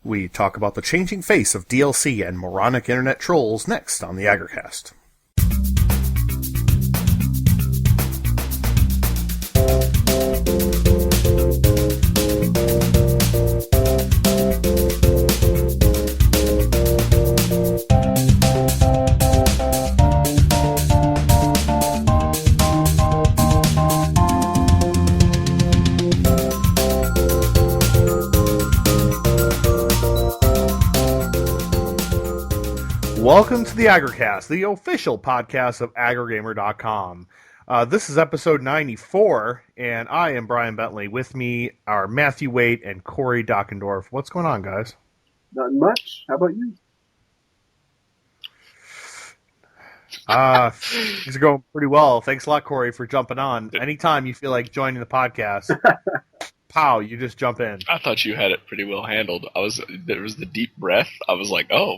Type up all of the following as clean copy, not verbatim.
We talk about the changing face of DLC and moronic internet trolls next on the AggroCast. Welcome to the AggroCast, the official podcast of AggroGamer.com. This is episode 94, and I am Brian Bentley. With me are Matthew Waite and Corey Dockendorf. What's going on, guys? Not much. How about you? Things are going pretty well. Thanks a lot, Corey, for jumping on. Anytime you feel like joining the podcast, pow, you just jump in. I thought you had it pretty well handled. There was the deep breath. I was like, oh,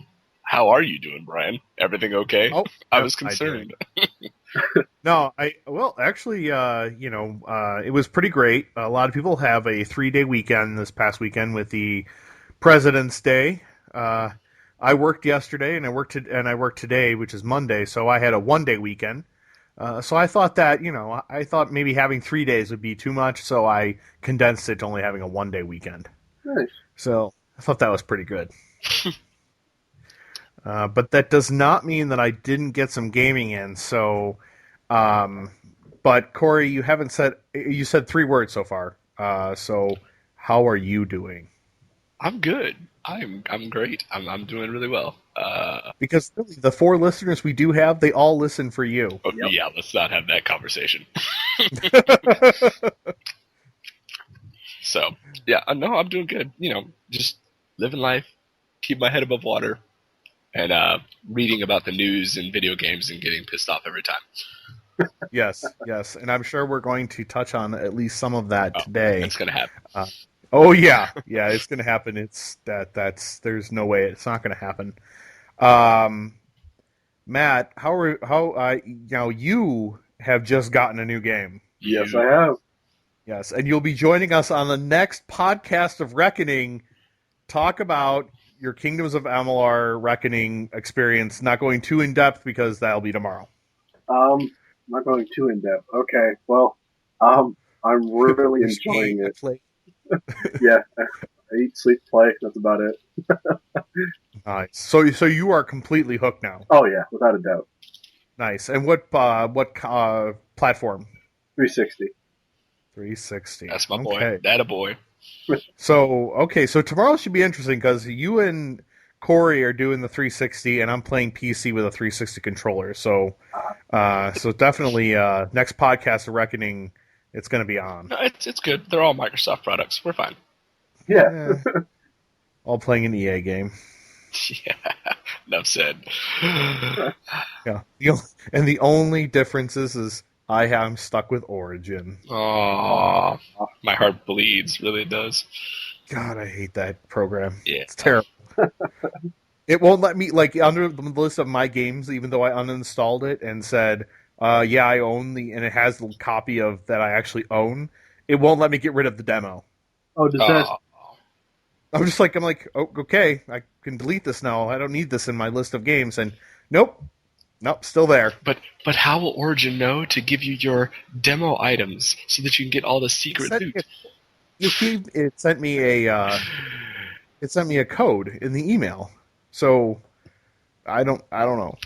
how are you doing, Brian? Everything okay? Oh, I was concerned. No, it was pretty great. A lot of people have a 3-day weekend this past weekend with the President's Day. I worked yesterday and I worked today, which is Monday, so I had a 1-day weekend. So I thought that, I thought maybe having 3 days would be too much, so I condensed it to only having a 1-day weekend. Nice. So I thought that was pretty good. But that does not mean that I didn't get some gaming in. So, but Corey, you said 3 words so far. So how are you doing? I'm good. I'm great. I'm doing really well. Because really, the 4 listeners we do have, they all listen for you. Oh, yep. Yeah, let's not have that conversation. So, yeah, no, I'm doing good. Just living life, keep my head above water. And reading about the news and video games and getting pissed off every time. Yes, and I'm sure we're going to touch on at least some of that today. It's going to happen. Yeah, it's going to happen. There's no way it's not going to happen. Matt, you have just gotten a new game. Yes, I have. Yes, and you'll be joining us on the next podcast of Reckoning. Talk about your Kingdoms of Amalur Reckoning experience, not going too in-depth because that'll be tomorrow. Not going too in-depth. Okay, well, I'm really enjoying it. Yeah, I eat, sleep, play. That's about it. Nice. So you are completely hooked now? Oh, yeah, without a doubt. Nice. And what platform? 360. 360. That's my boy. That a boy. So tomorrow should be interesting because you and Corey are doing the 360, and I'm playing PC with a 360 controller. So definitely next podcast of Reckoning, it's going to be on. No, it's good. They're all Microsoft products. We're fine. Yeah. All playing an EA game. Yeah, enough said. Yeah. And the only difference is I am stuck with Origin. Oh, my heart bleeds. Really, it does. God, I hate that program. Yeah. It's terrible. It won't let me, under the list of my games, even though I uninstalled it and said, I own and it has the copy of that I actually own, it won't let me get rid of the demo. Oh, does that... I'm like, oh, okay, I can delete this now. I don't need this in my list of games. And nope, still there. But how will Origin know to give you your demo items so that you can get all the secret loot? It sent me a code in the email. So I don't know.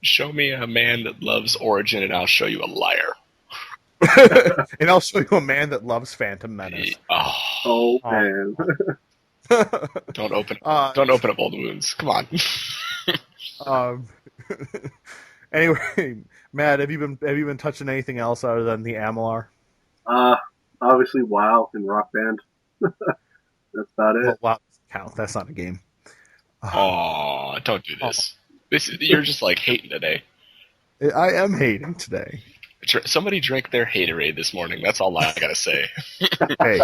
Show me a man that loves Origin, and I'll show you a liar. And I'll show you a man that loves Phantom Menace. Oh man! Don't open up old wounds. Come on. Anyway, Matt, have you been touching anything else other than the Amalur? Obviously WoW and Rock Band. That's about it. Well, WoW doesn't count. That's not a game. Don't do this. You're just hating today. I am hating today. Somebody drank their haterade this morning. That's all I gotta say. Hey,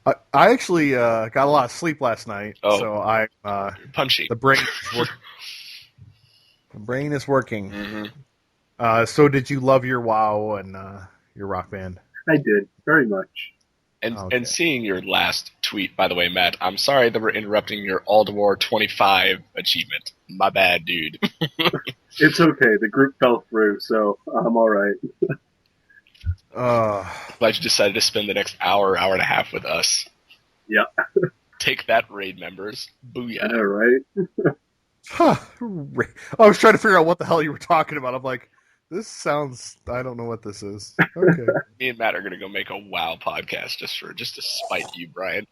I actually got a lot of sleep last night, so I'm punchy. The brain is working. The brain is working. Mm-hmm. So did you love your WoW and your Rock Band? I did very much. And seeing your last tweet, by the way, Matt, I'm sorry that we're interrupting your All-War 25 achievement. My bad, dude. It's okay. The group fell through, so I'm all right. Glad you decided to spend the next hour and a half with us. Yeah. Take that, raid members. Booyah. I know, right? I was trying to figure out what the hell you were talking about. I'm like, this sounds... I don't know what this is. Okay. Me and Matt are going to go make a WoW podcast just to spite you, Brian.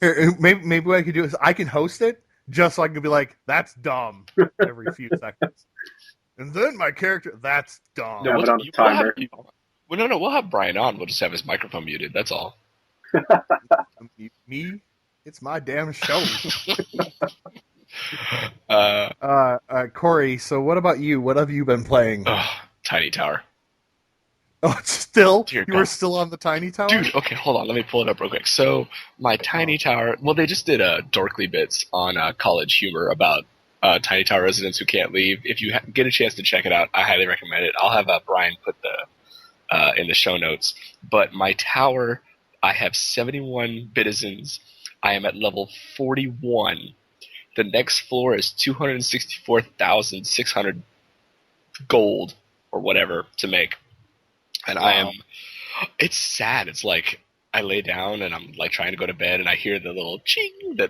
Maybe what I could do is I can host it just so I can be like, that's dumb every few seconds. And then my character, that's dumb. No, but on the timer. We'll have Brian on. We'll just have his microphone muted. That's all. Me? It's my damn show. Corey, so what about you? What have you been playing? Tiny Tower. Oh, still? Dear you God. were still on the Tiny Tower? Dude, okay, hold on. Let me pull it up real quick. So, my Tiny Tower... Well, they just did Dorkly Bits on College Humor about Tiny Tower residents who can't leave. If you get a chance to check it out, I highly recommend it. I'll have Brian put the in the show notes. But my tower, I have 71 bitizens. I am at level 41. The next floor is 264,600 gold or whatever to make. And wow. It's sad. It's like I lay down and I'm like trying to go to bed and I hear the little ching that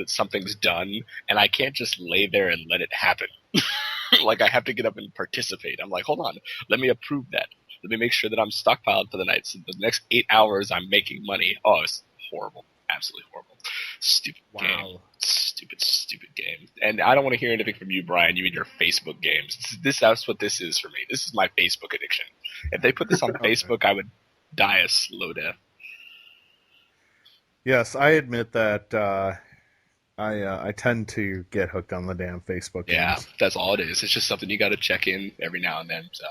something's done, and I can't just lay there and let it happen. Like I have to get up and participate. I'm like, hold on, let me approve that. Let me make sure that I'm stockpiled for the night. So the next 8 hours I'm making money. Oh, it's horrible. Absolutely horrible. Stupid game. Stupid game. And I don't want to hear anything from you, Brian. You and your Facebook games. That's what this is for me. This is my Facebook addiction. If they put this on Facebook, I would die a slow death. Yes, I admit that I tend to get hooked on the damn Facebook games. Yeah, that's all it is. It's just something you got to check in every now and then. So,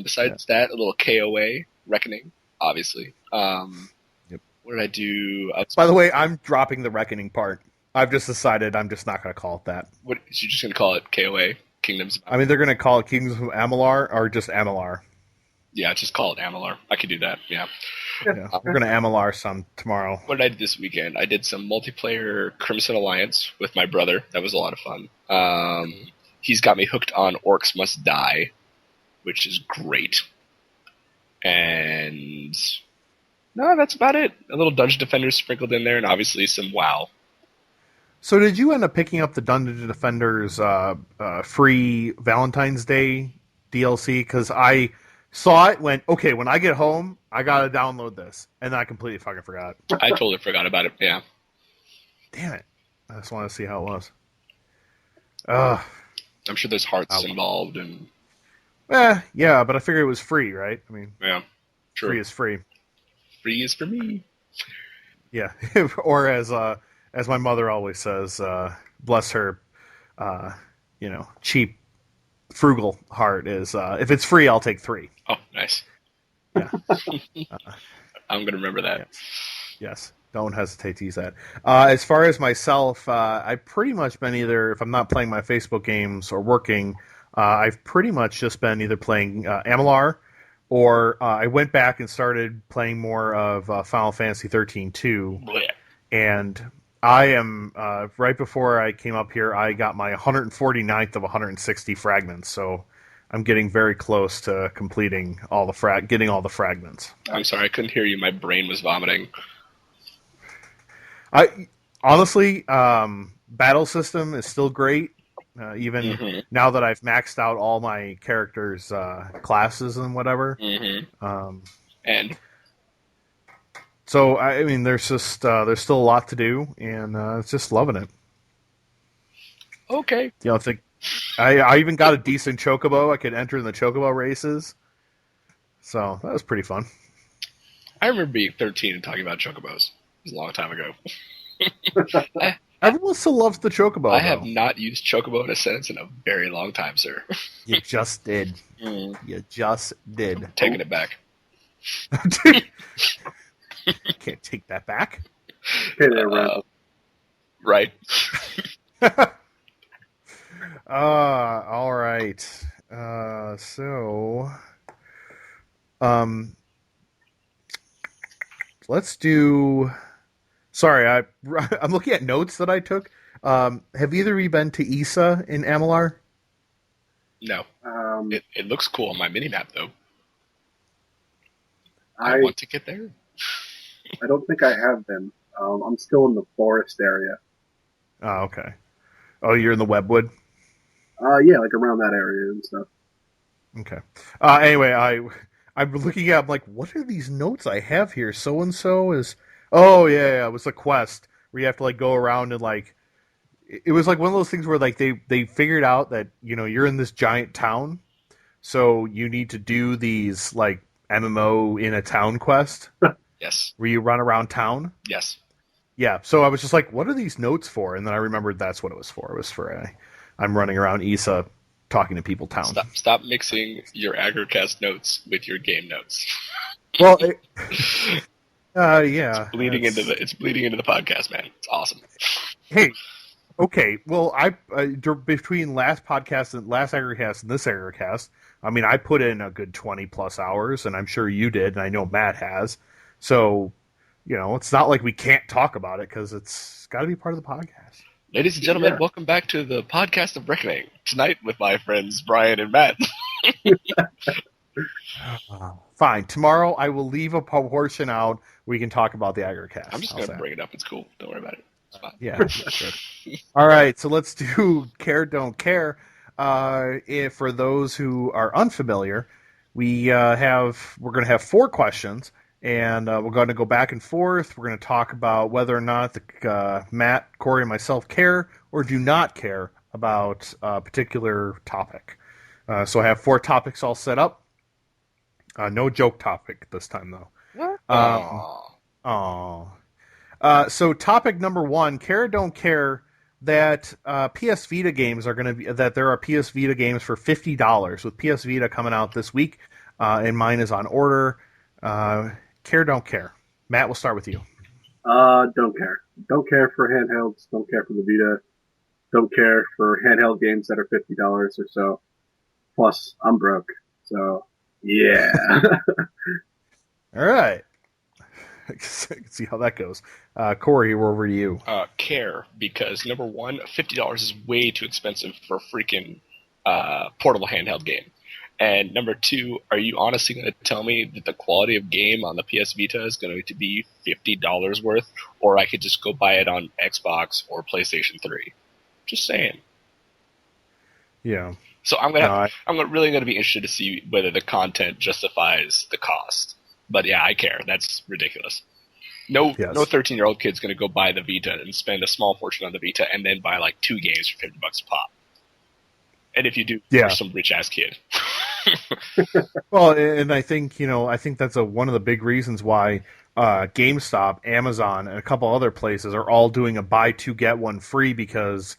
besides that, a little KOA, Reckoning, obviously. Yep. What did I do? By the way, I'm dropping the Reckoning part. I've just decided I'm just not going to call it that. What? So you're just going to call it KOA, Kingdoms? I mean, they're going to call it Kingdoms of Amalur or just Amalur. Yeah, just call it Amalur. I could do that, yeah. We're going to Amalur some tomorrow. What did I do this weekend? I did some multiplayer Crimson Alliance with my brother. That was a lot of fun. He's got me hooked on Orcs Must Die, which is great. And no, that's about it. A little Dungeon Defenders sprinkled in there, and obviously some WoW. So did you end up picking up the Dungeon Defenders free Valentine's Day DLC? Because I saw it, went, okay, when I get home, I gotta download this. And then I completely fucking forgot. I totally forgot about it, yeah. Damn it. I just want to see how it was. I'm sure there's hearts involved. And yeah, but I figured it was free, right? I mean, yeah, true. Free is free. Free is for me. Yeah, or as my mother always says, bless her, cheap, frugal heart is, if it's free, I'll take 3. Oh, nice. Yeah. I'm going to remember that. Yes. Don't hesitate to use that. As far as myself, I've pretty much been either, if I'm not playing my Facebook games or working, I've pretty much just been either playing Amalur, or I went back and started playing more of Final Fantasy XIII-2. Blech. And I am, right before I came up here, I got my 149th of 160 fragments, so I'm getting very close to completing getting all the fragments. I'm sorry, I couldn't hear you. My brain was vomiting. Honestly, battle system is still great, even now that I've maxed out all my characters' classes and whatever. And so, I mean, there's still a lot to do, and it's just loving it. Okay. I think I even got a decent chocobo. I could enter in the chocobo races, so that was pretty fun. I remember being 13 and talking about chocobos. It was a long time ago. Everyone still loves the chocobo. I have not used chocobo in a sentence in a very long time, sir. You just did. You just did. Taking it back. Can't take that back. Right. All right. So, let's do. Sorry, I'm looking at notes that I took. Have either of you been to Isa in Amalur? No. It looks cool on my mini-map, though. I want to get there. I don't think I have been. I'm still in the forest area. Oh, okay. Oh, you're in the Webwood? Yeah, like around that area and stuff. Okay. Anyway, I'm looking at, I'm like, what are these notes I have here? So-and-so is... Oh, yeah, it was a quest where you have to, like, go around and, like... It was like one of those things where, like, they figured out that, you know, you're in this giant town, so you need to do these, like, MMO in a town quest. Yes. Where you run around town. Yes. Yeah, so I was just like, what are these notes for? And then I remembered that's what it was for. It was for I'm running around Isa talking to people town. Stop mixing your AggroCast notes with your game notes. Well, yeah. It's bleeding into the podcast, man. It's awesome. Hey, okay. Well, between last podcast and last AggroCast and this AggroCast, I mean, I put in a good 20 plus hours, and I'm sure you did, and I know Matt has. So, you know, it's not like we can't talk about it because it's got to be part of the podcast. Ladies and gentlemen, welcome back to the podcast of Reckoning. Tonight with my friends Brian and Matt. Fine. Tomorrow I will leave a portion out. We can talk about the AggroCast. I'm just going to bring it up. It's cool. Don't worry about it. It's fine. Yeah. Good. All right. So let's do Care, Don't Care. For those who are unfamiliar, we're going to have 4 questions. And we're going to go back and forth. We're going to talk about whether or not Matt, Corey, and myself care or do not care about a particular topic. So I have 4 topics all set up. No joke topic this time, though. So topic number 1, care or don't care that PS Vita games are going to be, that there are PS Vita games for $50 with PS Vita coming out this week, and mine is on order. Care, don't care. Matt, we'll start with you. Don't care. Don't care for handhelds. Don't care for the Vita. Don't care for handheld games that are $50 or so. Plus, I'm broke. So, yeah. All right. I can see how that goes. Corey, we're over to you. Care, because number 1, $50 is way too expensive for a freaking portable handheld game. And number 2, are you honestly going to tell me that the quality of game on the PS Vita is going to be $50 worth, or I could just go buy it on Xbox or PlayStation 3? Just saying. Yeah. So I'm really going to be interested to see whether the content justifies the cost. But yeah, I care. That's ridiculous. No 13-year-old kid's going to go buy the Vita and spend a small fortune on the Vita and then buy like 2 games for $50 a pop. And if you do, you're some rich-ass kid. Well, and I think that's one of the big reasons why GameStop, Amazon, and a couple other places are all doing a buy 2 get 1 free, because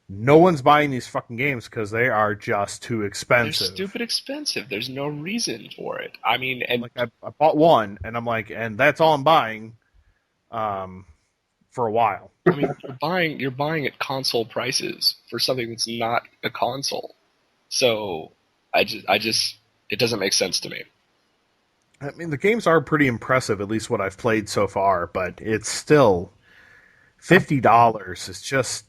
no one's buying these fucking games because they are just too expensive. They're stupid expensive. There's no reason for it. I mean, and like I bought one, and I'm like, and that's all I'm buying. For a while. I mean, you're buying at console prices for something that's not a console. So I just it doesn't make sense to me. I mean, the games are pretty impressive, at least what I've played so far, but it's still $50. It's just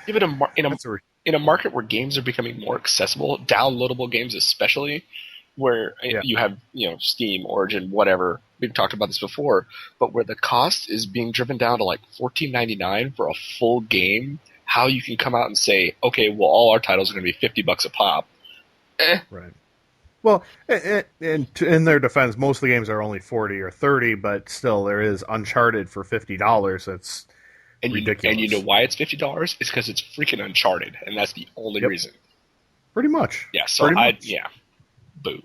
even in a market where games are becoming more accessible, downloadable games especially, where you have Steam, Origin, whatever. We've talked about this before, but where the cost is being driven down to like $14.99 for a full game, how you can come out and say, okay, well, all our titles are going to be $50 a pop. Right. Well, and in their defense, most of the games are only 40 or 30, but still, there is Uncharted for $50. That's ridiculous. And you know why it's $50? It's because it's freaking Uncharted, and that's the only reason. Pretty much. Yeah. So boo.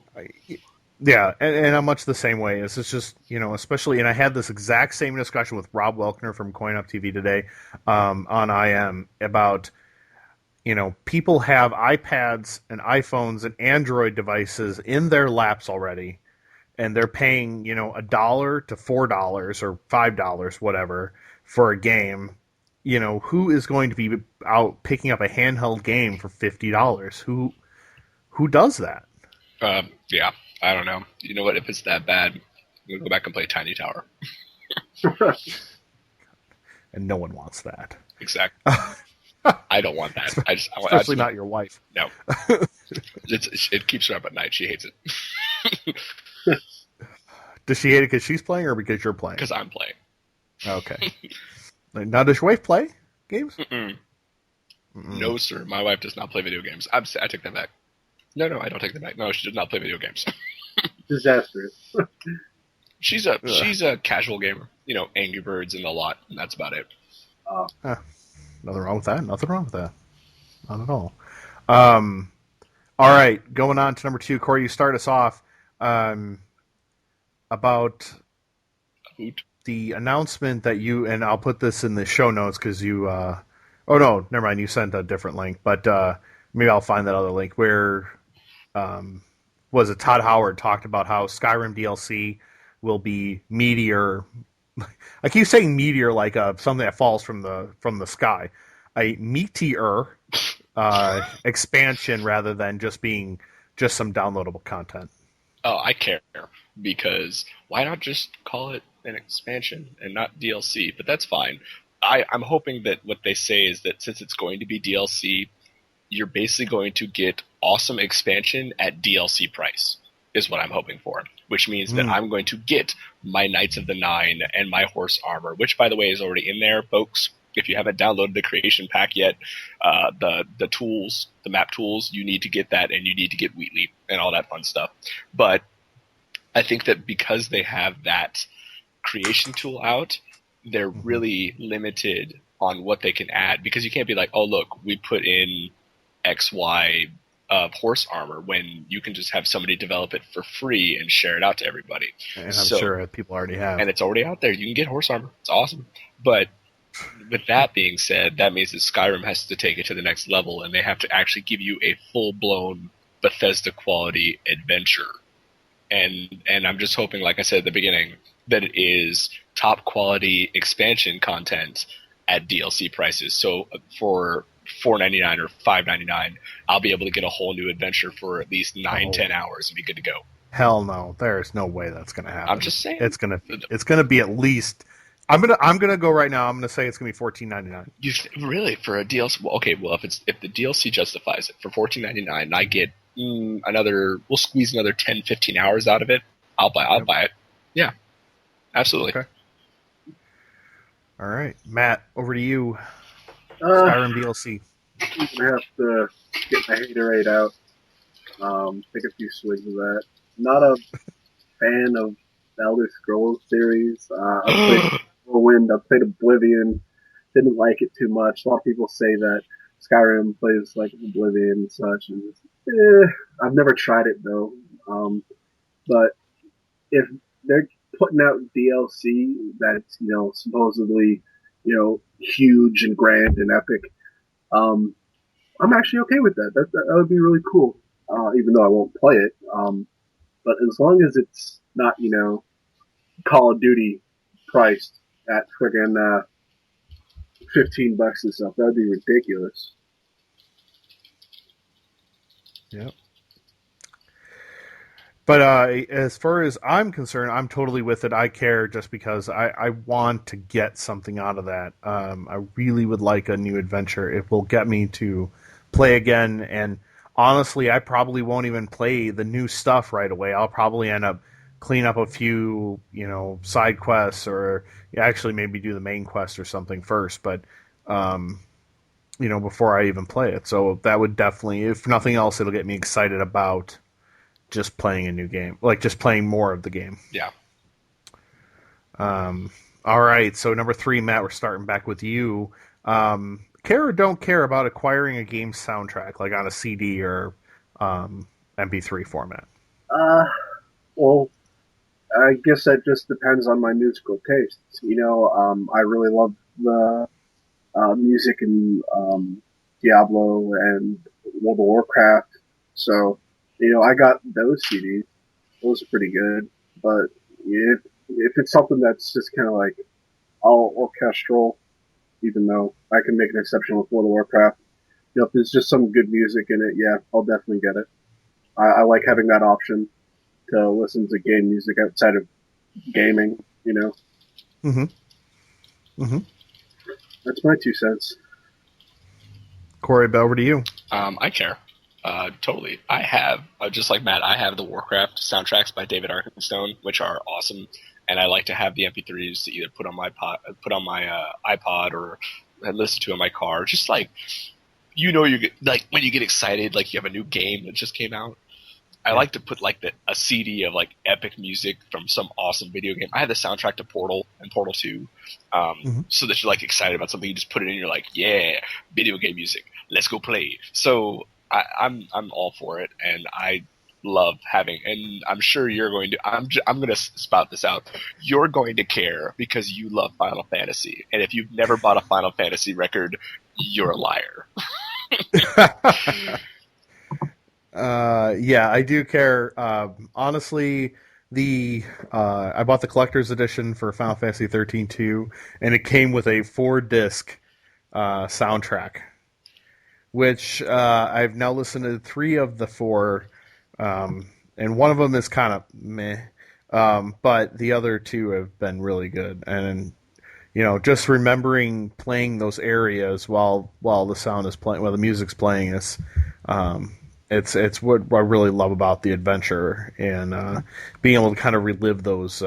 Yeah, and I'm much the same way. It's just, especially, and I had this exact same discussion with Rob Welkner from Coin Up TV today on IM about, people have iPads and iPhones and Android devices in their laps already, and they're paying, $1 to $4 or $5, whatever, for a game. Who is going to be out picking up a handheld game for $50? Who does that? Yeah. I don't know. You know what? If it's that bad, I'm gonna go back and play Tiny Tower. And no one wants that. Exactly. I don't want that. Especially not your wife. No. It keeps her up at night. She hates it. Does she hate it because she's playing or because you're playing? Because I'm playing. Okay. Now, does your wife play games? Mm-mm. No, sir. My wife does not play video games. I take that back. No, I don't take that back. No, she does not play video games. Disastrous. She's a casual gamer. Angry Birds and a lot, and that's about it. Nothing wrong with that. Nothing wrong with that. Not at all. All right, going on to number 2. Corey, you start us off about the announcement that you, and I'll put this in the show notes because you, oh no, never mind, you sent a different link, but maybe I'll find that other link where, was it Todd Howard talked about how Skyrim DLC will be meteor. I keep saying meteor like something that falls from the sky. A meteor expansion rather than just being just some downloadable content. Oh, I care, because why not just call it an expansion and not DLC? But that's fine. I'm hoping that what they say is that since it's going to be DLC, you're basically going to get awesome expansion at DLC price, is what I'm hoping for. Which means that I'm going to get my Knights of the Nine and my horse armor, which, by the way, is already in there, folks. If you haven't downloaded the creation pack yet, the tools, the map tools, you need to get that, and you need to get Wheatley and all that fun stuff. But I think that because they have that creation tool out, they're really limited on what they can add, because you can't be like, oh, look, we put in XY of horse armor when you can just have somebody develop it for free and share it out to everybody. And I'm sure people already have. And it's already out there. You can get horse armor. It's awesome. But with that being said, that means that Skyrim has to take it to the next level, and they have to actually give you a full-blown Bethesda-quality adventure. And I'm just hoping, like I said at the beginning, that it is top-quality expansion content at DLC prices. So for $4.99 or $5.99, I'll be able to get a whole new adventure for at least 9-10 hours and be good to go. Hell no, there's no way that's going to happen. I'm just saying it's gonna be at least. I'm gonna go right now. I'm gonna say it's gonna be $14.99. Really, for a DLC? Well, okay, well if the DLC justifies it for $14.99, and I get we'll squeeze another 10-15 hours out of it. I'll buy it. Yeah, absolutely. Okay. All right, Matt, over to you. Skyrim DLC. I'm gonna have to get my haterade out. Take a few swings of that. Not a fan of the Elder Scrolls series. I played Morrowind. I played Oblivion. Didn't like it too much. A lot of people say that Skyrim plays like Oblivion and such. And I've never tried it though. But if they're putting out DLC that's supposedly huge and grand and epic, I'm actually okay with that. That would be really cool. Even though I won't play it. But as long as it's not, Call of Duty priced at friggin' $15 and stuff, that would be ridiculous. Yep. But as far as I'm concerned, I'm totally with it. I care just because I want to get something out of that. I really would like a new adventure. It will get me to play again, and honestly, I probably won't even play the new stuff right away. I'll probably end up clean up a few, side quests, or actually maybe do the main quest or something first. But, before I even play it. So that would definitely, if nothing else, it'll get me excited about just playing a new game, like just playing more of the game. Yeah. All right. So number 3, Matt, we're starting back with you. Care or don't care about acquiring a game's soundtrack, like on a CD or MP3 format? Well, I guess that just depends on my musical tastes. I really love the music in Diablo and World of Warcraft. So, I got those CDs. Those are pretty good. But if it's something that's just kind of like all orchestral, even though I can make an exception with World of Warcraft, if there's just some good music in it, yeah, I'll definitely get it. I like having that option to listen to game music outside of gaming. You know, Mm-hmm. that's my 2 cents. Corey, over to you. I care. Totally. I have, just like Matt, I have the Warcraft soundtracks by David Arkenstone, which are awesome, and I like to have the MP3s to either put on my iPod or listen to in my car. Just like, you get, like when you get excited, like you have a new game that just came out. I like to put like a CD of like epic music from some awesome video game. I had the soundtrack to Portal and Portal 2, so that you're like excited about something. You just put it in, you're like, yeah, video game music. Let's go play. So I'm all for it, and I love having. And I'm sure you're going to. I'm going to spout this out. You're going to care because you love Final Fantasy, and if you've never bought a Final Fantasy record, you're a liar. Yeah, I do care. Honestly, I bought the collector's edition for Final Fantasy XIII-2, and it came with a 4-disc soundtrack, which I've now listened to 3 of the 4, and one of them is kind of meh, but the other 2 have been really good. And just remembering playing those areas while the sound is playing, while the music's playing, is it's what I really love about the adventure, and being able to kind of relive those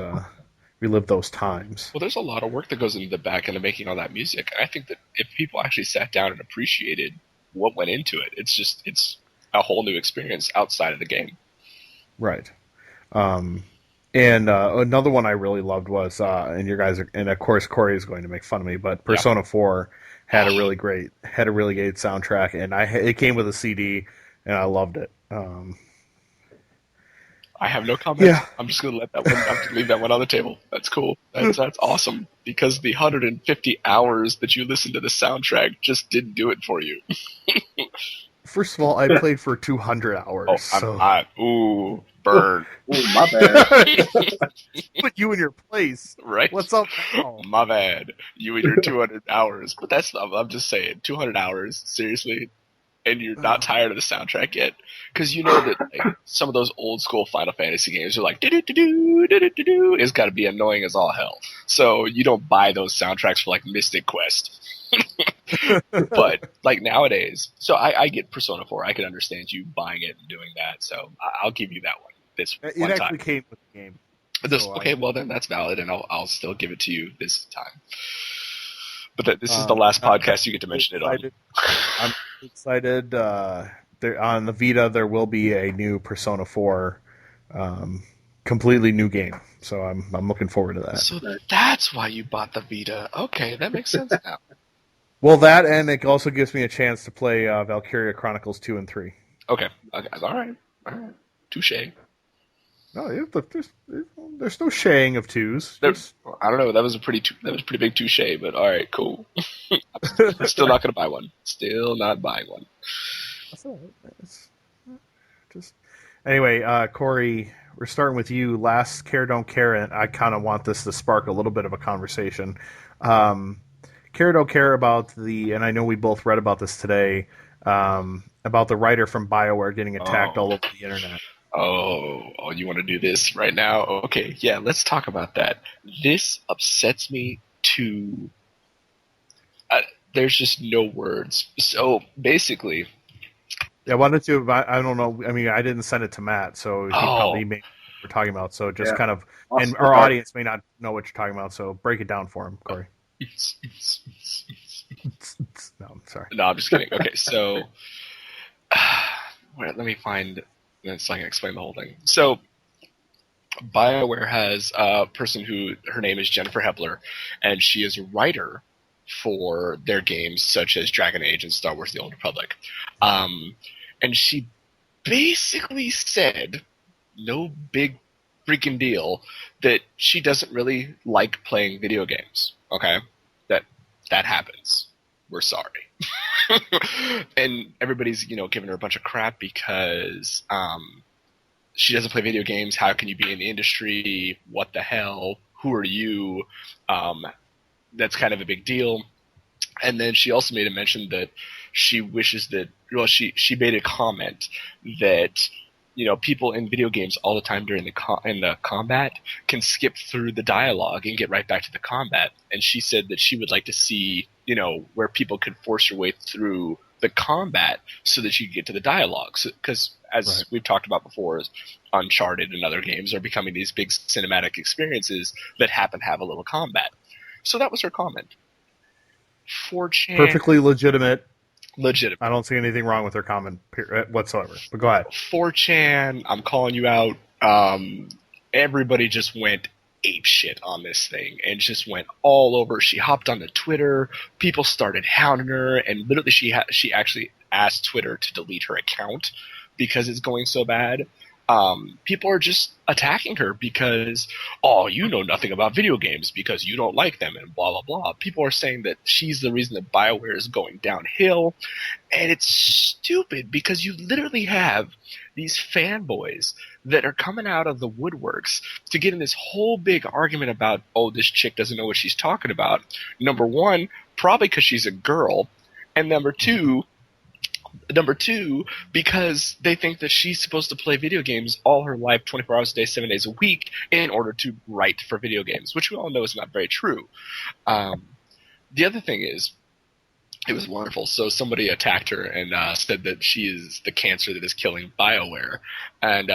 times. Well, there's a lot of work that goes into the back end of making all that music. I think that if people actually sat down and appreciated what went into it, it's a whole new experience outside of the game. Right. And another one I really loved was, and of course Corey is going to make fun of me, but Persona 4 had a really great soundtrack, and it came with a CD, and I loved it. I have no comments. Yeah. I'm just going to leave that one on the table. That's cool. That's awesome, because the 150 hours that you listened to the soundtrack just didn't do it for you. First of all, I played for 200 hours. Ooh, burn. Ooh, my bad. Put you in your place. Right. What's up now? My bad. You and your 200 hours. But I'm just saying, 200 hours, seriously? And you're not tired of the soundtrack yet? Because you know that like, some of those old school Final Fantasy games are like, do-do-do-do, do-do-do-do. It's got to be annoying as all hell. So you don't buy those soundtracks for like Mystic Quest. But like nowadays, so I get Persona 4. I can understand you buying it and doing that. So I'll give you that one. It actually came with the game. Well then that's valid, and I'll still give it to you this time. But this is the last podcast you get to mention it on. I'm excited. On the Vita, there will be a new Persona 4, completely new game. So I'm looking forward to that. So that's why you bought the Vita. Okay, that makes sense now. Well, that, and it also gives me a chance to play Valkyria Chronicles 2 and 3. Okay. All right. Touche. No, there's no shaying of twos. I don't know. That was a pretty big touche, but all right, cool. I'm still not going to buy one. Still not buying one. That's all right. Anyway, Corey, we're starting with you. Last Care Don't Care, and I kind of want this to spark a little bit of a conversation. Care Don't Care about and I know we both read about this today, about the writer from BioWare getting attacked all over the internet. Oh, you want to do this right now? Okay, yeah, let's talk about that. This upsets me to... there's just no words. So, basically... Yeah, I wanted to, I don't know, I mean, I didn't send it to Matt, so he probably may know what we're talking about, so just kind of... And our audience may not know what you're talking about, so break it down for him, Corey. No, I'm sorry. No, I'm just kidding. Okay, so... let me find... So I can explain the whole thing. So, BioWare has a person her name is Jennifer Hepler, and she is a writer for their games such as Dragon Age and Star Wars: The Old Republic. And she basically said, no big freaking deal, that she doesn't really like playing video games. Okay? That happens. We're sorry. And everybody's, giving her a bunch of crap because she doesn't play video games. How can you be in the industry? What the hell? Who are you? That's kind of a big deal. And then she also made a mention that she wishes that, she made a comment that people in video games all the time during the combat can skip through the dialogue and get right back to the combat. And she said that she would like to see, where people could force your way through the combat so that you could get to the dialogue. Because as we've talked about before, Uncharted and other games are becoming these big cinematic experiences that happen to have a little combat. So that was her comment. 4chan. Perfectly legitimate. Legitimate. I don't see anything wrong with her comment whatsoever. But go ahead. 4chan, I'm calling you out. Everybody just went ape shit on this thing and just went all over. She hopped onto Twitter. People started hounding her, and literally she actually asked Twitter to delete her account because it's going so bad. People are just attacking her because, you know nothing about video games because you don't like them and blah, blah, blah. People are saying that she's the reason that BioWare is going downhill. And it's stupid because you literally have these fanboys that are coming out of the woodworks to get in this whole big argument about, this chick doesn't know what she's talking about. Number one, probably because she's a girl. And number two, because they think that she's supposed to play video games all her life, 24 hours a day, 7 days a week, in order to write for video games, which we all know is not very true. The other thing is, it was wonderful. So somebody attacked her and said that she is the cancer that is killing BioWare. And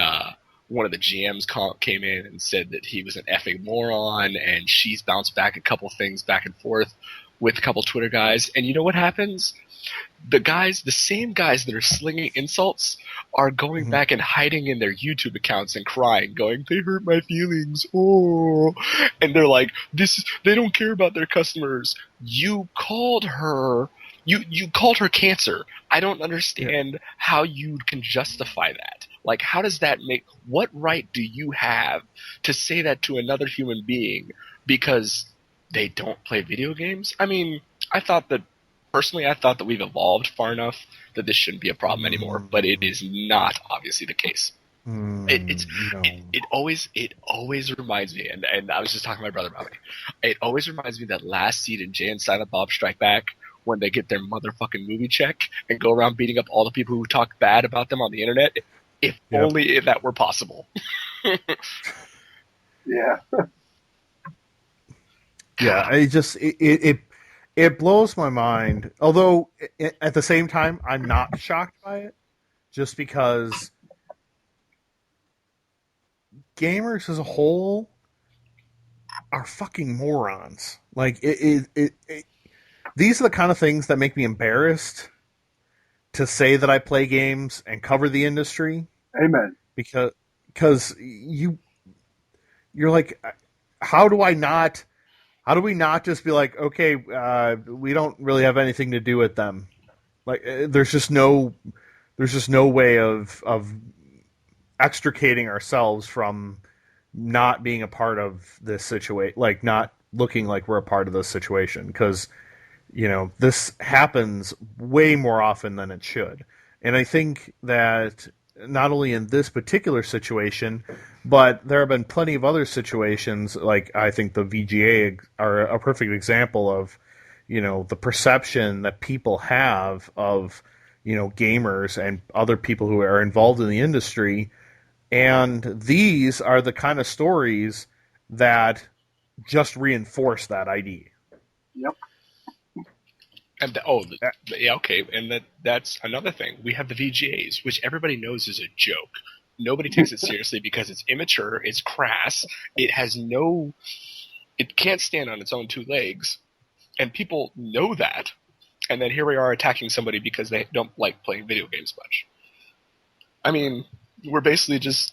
one of the GMs came in and said that he was an effing moron, and she's bounced back a couple things back and forth with a couple Twitter guys. And you know what happens? The same guys that are slinging insults are going back and hiding in their YouTube accounts and crying, going, "They hurt my feelings, oh!" And they're like, they don't care about their customers. You called her cancer. I don't understand how you can justify that. Like, how does that what right do you have to say that to another human being because they don't play video games? I mean, Personally, I thought that we've evolved far enough that this shouldn't be a problem anymore, but it is not obviously the case. It always reminds me, and I was just talking to my brother about it. It always reminds me of that last scene in Jay and Silent Bob Strike Back when they get their motherfucking movie check and go around beating up all the people who talk bad about them on the internet. Only if that were possible. Yeah. Yeah, it blows my mind. Although, at the same time, I'm not shocked by it. Just because gamers as a whole are fucking morons. Like, these are the kind of things that make me embarrassed to say that I play games and cover the industry. Amen. Because you're like, how do we not just be like, okay, we don't really have anything to do with them? Like, there's just no way of extricating ourselves from not being a part of this situation, like not looking like we're a part of this situation, because this happens way more often than it should. And I think that not only in this particular situation, but there have been plenty of other situations, like I think the VGA are a perfect example of, the perception that people have of, gamers and other people who are involved in the industry. And these are the kind of stories that just reinforce that idea. Yep. And okay, and that's another thing. We have the VGAs, which everybody knows is a joke. Nobody takes it seriously because it's immature, it's crass, it can't stand on its own two legs, and people know that. And then here we are attacking somebody because they don't like playing video games much. I mean, we're basically just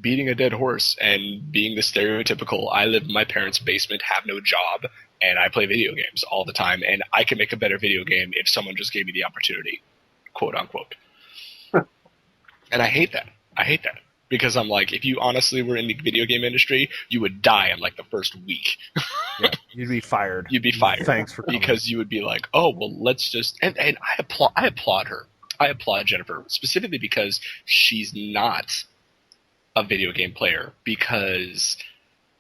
beating a dead horse and being the stereotypical, I live in my parents' basement, have no job, and I play video games all the time, and I can make a better video game if someone just gave me the opportunity, quote unquote. And I hate that. Because I'm like, if you honestly were in the video game industry, you would die in like the first week. Yeah, you'd be fired. Thanks for coming. Because you would be like, oh, well, let's just... And I applaud her. I applaud Jennifer, specifically because she's not a video game player, because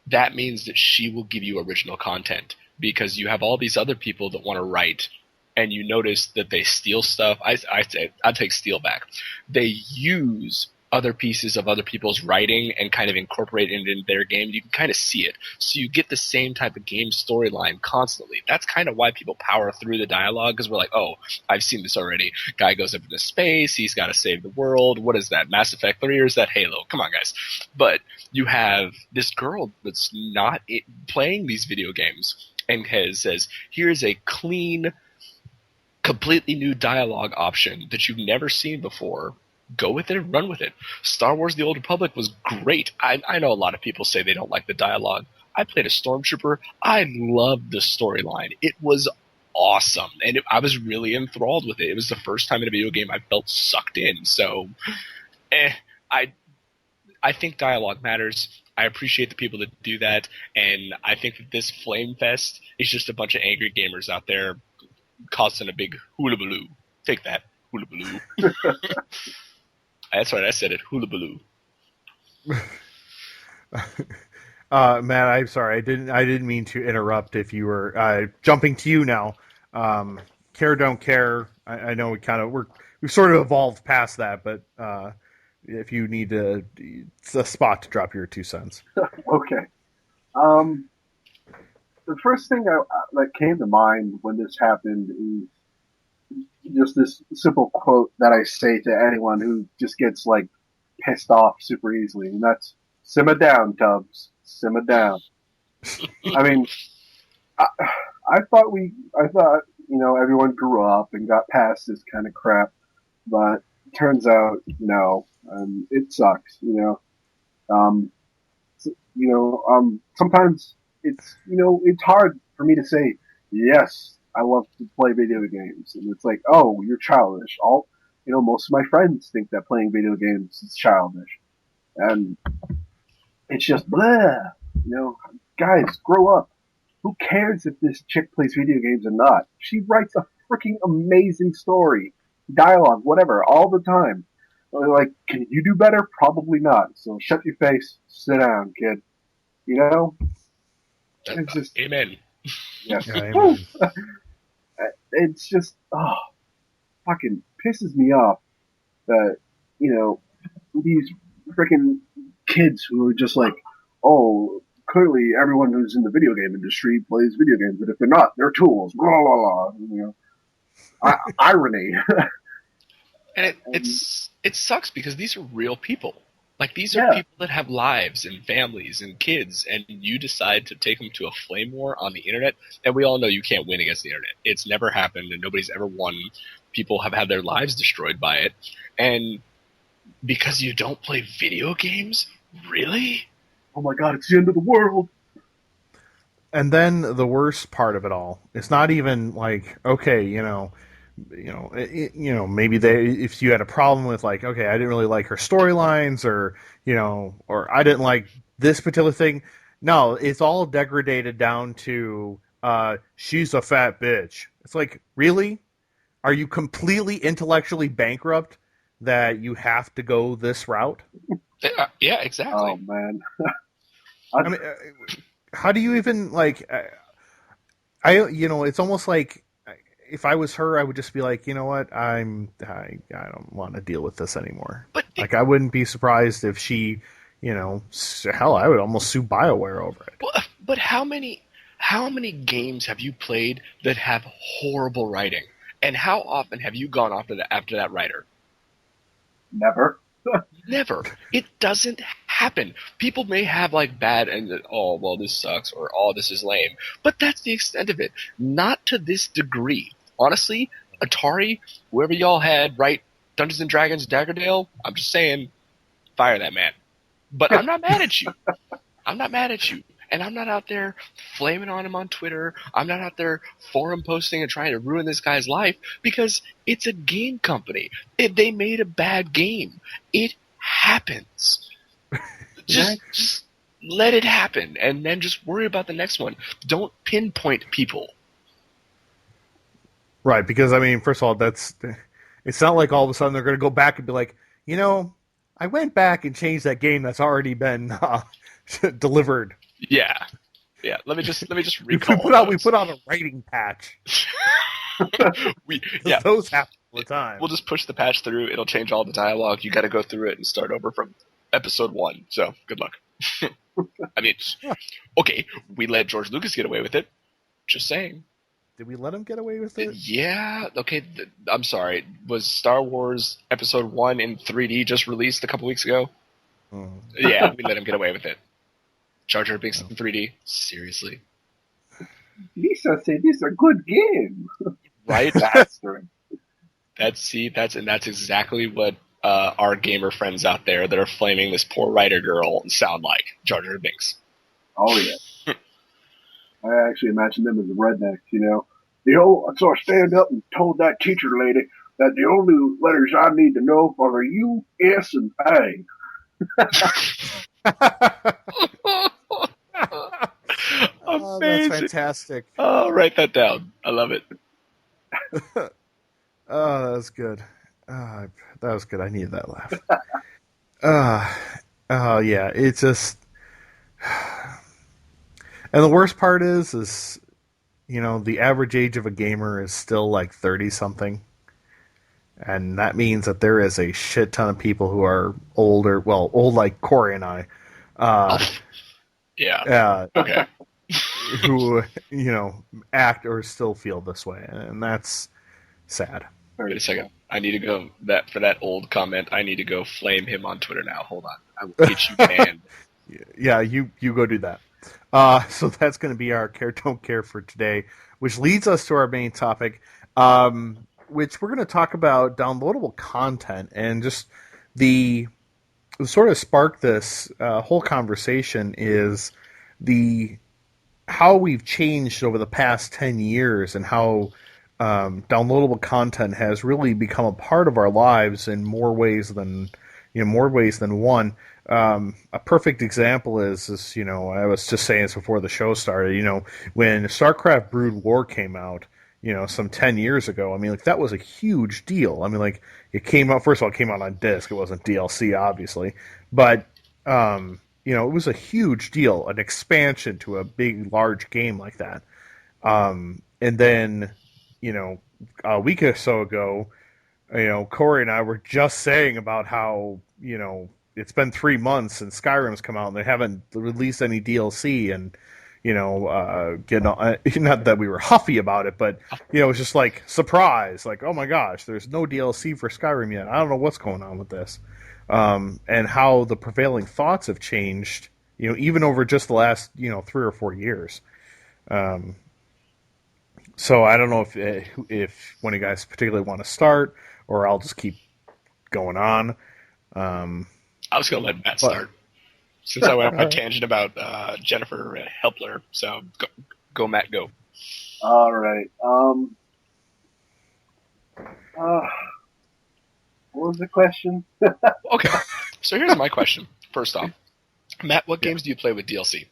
that means that she will give you original content, because you have all these other people that want to write, and you notice that they steal stuff. I'd take steal back. They use other pieces of other people's writing and kind of incorporate it into their game, you can kind of see it. So you get the same type of game storyline constantly. That's kind of why people power through the dialogue, because we're like, oh, I've seen this already. Guy goes up into space, he's got to save the world. What is that, Mass Effect 3 or is that Halo? Come on, guys. But you have this girl that's not playing these video games and says, here's a clean, completely new dialogue option that you've never seen before. Go with it and run with it. Star Wars The Old Republic was great. I know a lot of people say they don't like the dialogue. I played a Stormtrooper. I loved the storyline. It was awesome. And I was really enthralled with it. It was the first time in a video game I felt sucked in. So, I think dialogue matters. I appreciate the people that do that. And I think that this Flame Fest is just a bunch of angry gamers out there causing a big hula-baloo. Take that, hula-baloo. That's right, I said it. Hula baloo. Matt, I'm sorry. I didn't mean to interrupt. If you were jumping to you now, care don't care. I know we've sort of evolved past that, but if you need it's a spot to drop your 2 cents. Okay. The first thing that came to mind when this happened is just this simple quote that I say to anyone who just gets like pissed off super easily, and that's "Simmer down, Tubbs. Simmer down." I mean, I thought everyone grew up and got past this kind of crap, but turns out no, it sucks. Sometimes it's hard for me to say yes. I love to play video games, and it's like, oh, you're childish. Most of my friends think that playing video games is childish, and it's just blah. Guys, grow up. Who cares if this chick plays video games or not? She writes a freaking amazing story, dialogue, whatever, all the time. Like, can you do better? Probably not. So shut your face, sit down, kid. It's just amen. Yes. Yeah, amen. It's just, fucking pisses me off that, these freaking kids who are just like, oh, clearly everyone who's in the video game industry plays video games, but if they're not, they're tools, blah, blah, blah, irony. And it sucks because these are real people. Like, these are people that have lives and families and kids, and you decide to take them to a flame war on the internet, and we all know you can't win against the internet. It's never happened, and nobody's ever won. People have had their lives destroyed by it. And because you don't play video games? Really? Oh my god, it's the end of the world! And then the worst part of it all, it's not even like, okay, maybe if you had a problem with like, okay, I didn't really like her storylines, or I didn't like this particular thing. No, it's all degraded down to she's a fat bitch. It's like, really? Are you completely intellectually bankrupt that you have to go this route? Yeah, exactly. Oh man. I mean, how do you even like? It's almost like, if I was her, I would just be like, you know what, I don't want to deal with this anymore. But I wouldn't be surprised if she, hell, I would almost sue BioWare over it. But how many games have you played that have horrible writing? And how often have you gone after that writer? Never. Never. It doesn't happen. People may have like bad and oh, well, this sucks, or oh, this is lame. But that's the extent of it. Not to this degree. Honestly, Atari, whoever y'all had write Dungeons and Dragons Daggerdale, I'm just saying, fire that man. But I'm not mad at you. I'm not mad at you. And I'm not out there flaming on him on Twitter. I'm not out there forum posting and trying to ruin this guy's life, because it's a game company. They made a bad game. It happens. Just let it happen, and then just worry about the next one. Don't pinpoint people. Right, because, I mean, first of all, it's not like all of a sudden they're going to go back and be like, I went back and changed that game that's already been delivered. Yeah. Let me just recall. We put out a writing patch. Those happen. all the time. We'll just push the patch through. It'll change all the dialogue. You got to go through it and start over from episode 1. So good luck. I mean, okay, we let George Lucas get away with it. Just saying. Did we let him get away with it? Yeah. Okay. I'm sorry. Was Star Wars Episode 1 in 3D just released a couple weeks ago? Oh. Yeah, we let him get away with it. Jar Jar Binks in 3D? Seriously? Lisa said this is a good game. Right? Bastard. That's exactly what our gamer friends out there that are flaming this poor writer girl sound like. Jar Jar Binks. Oh, yeah. I actually imagine them as the rednecks, you know. So I stand up and told that teacher lady that the only letters I need to know are U, S, and A. Oh, that's fantastic. Oh, write that down. I love it. Oh, that was good. That was good. I needed that laugh. Yeah, it's just... And the worst part is, you know, the average age of a gamer is still like 30-something. And that means that there is a shit ton of people who are older, well, old like Corey and I. Yeah. Okay. Who, you know, act or still feel this way. And that's sad. Wait a second. I need to go, for that old comment, I need to go flame him on Twitter now. Hold on. I will get you banned. Yeah, you go do that. So that's going to be our Care Don't Care for today, which leads us to our main topic, which we're going to talk about downloadable content, and just the sort of spark this whole conversation is how we've changed over the past 10 years and how downloadable content has really become a part of our lives in more ways than one. A perfect example is, you know, I was just saying this before the show started, you know, when StarCraft Brood War came out, you know, some 10 years ago, I mean, like, that was a huge deal. I mean, like, it came out, first of all, it came out on disc. It wasn't DLC, obviously. But, you know, it was a huge deal, an expansion to a big, large game like that. And then, you know, a week or so ago, you know, Corey and I were just saying about how, you know, it's been 3 months and Skyrim's come out and they haven't released any DLC, and, you know, not that we were huffy about it, but, you know, it's just like surprise, like, oh my gosh, there's no DLC for Skyrim yet. I don't know what's going on with this. And how the prevailing thoughts have changed, you know, even over just the last, you know, 3 or 4 years. So I don't know if one of you guys particularly want to start, or I'll just keep going on. I was going to let Matt start, since I went on my tangent about Jennifer Helpler. So go Matt, go. All right. What was the question? Okay, so here's my question. First off, Matt, what games do you play with DLC?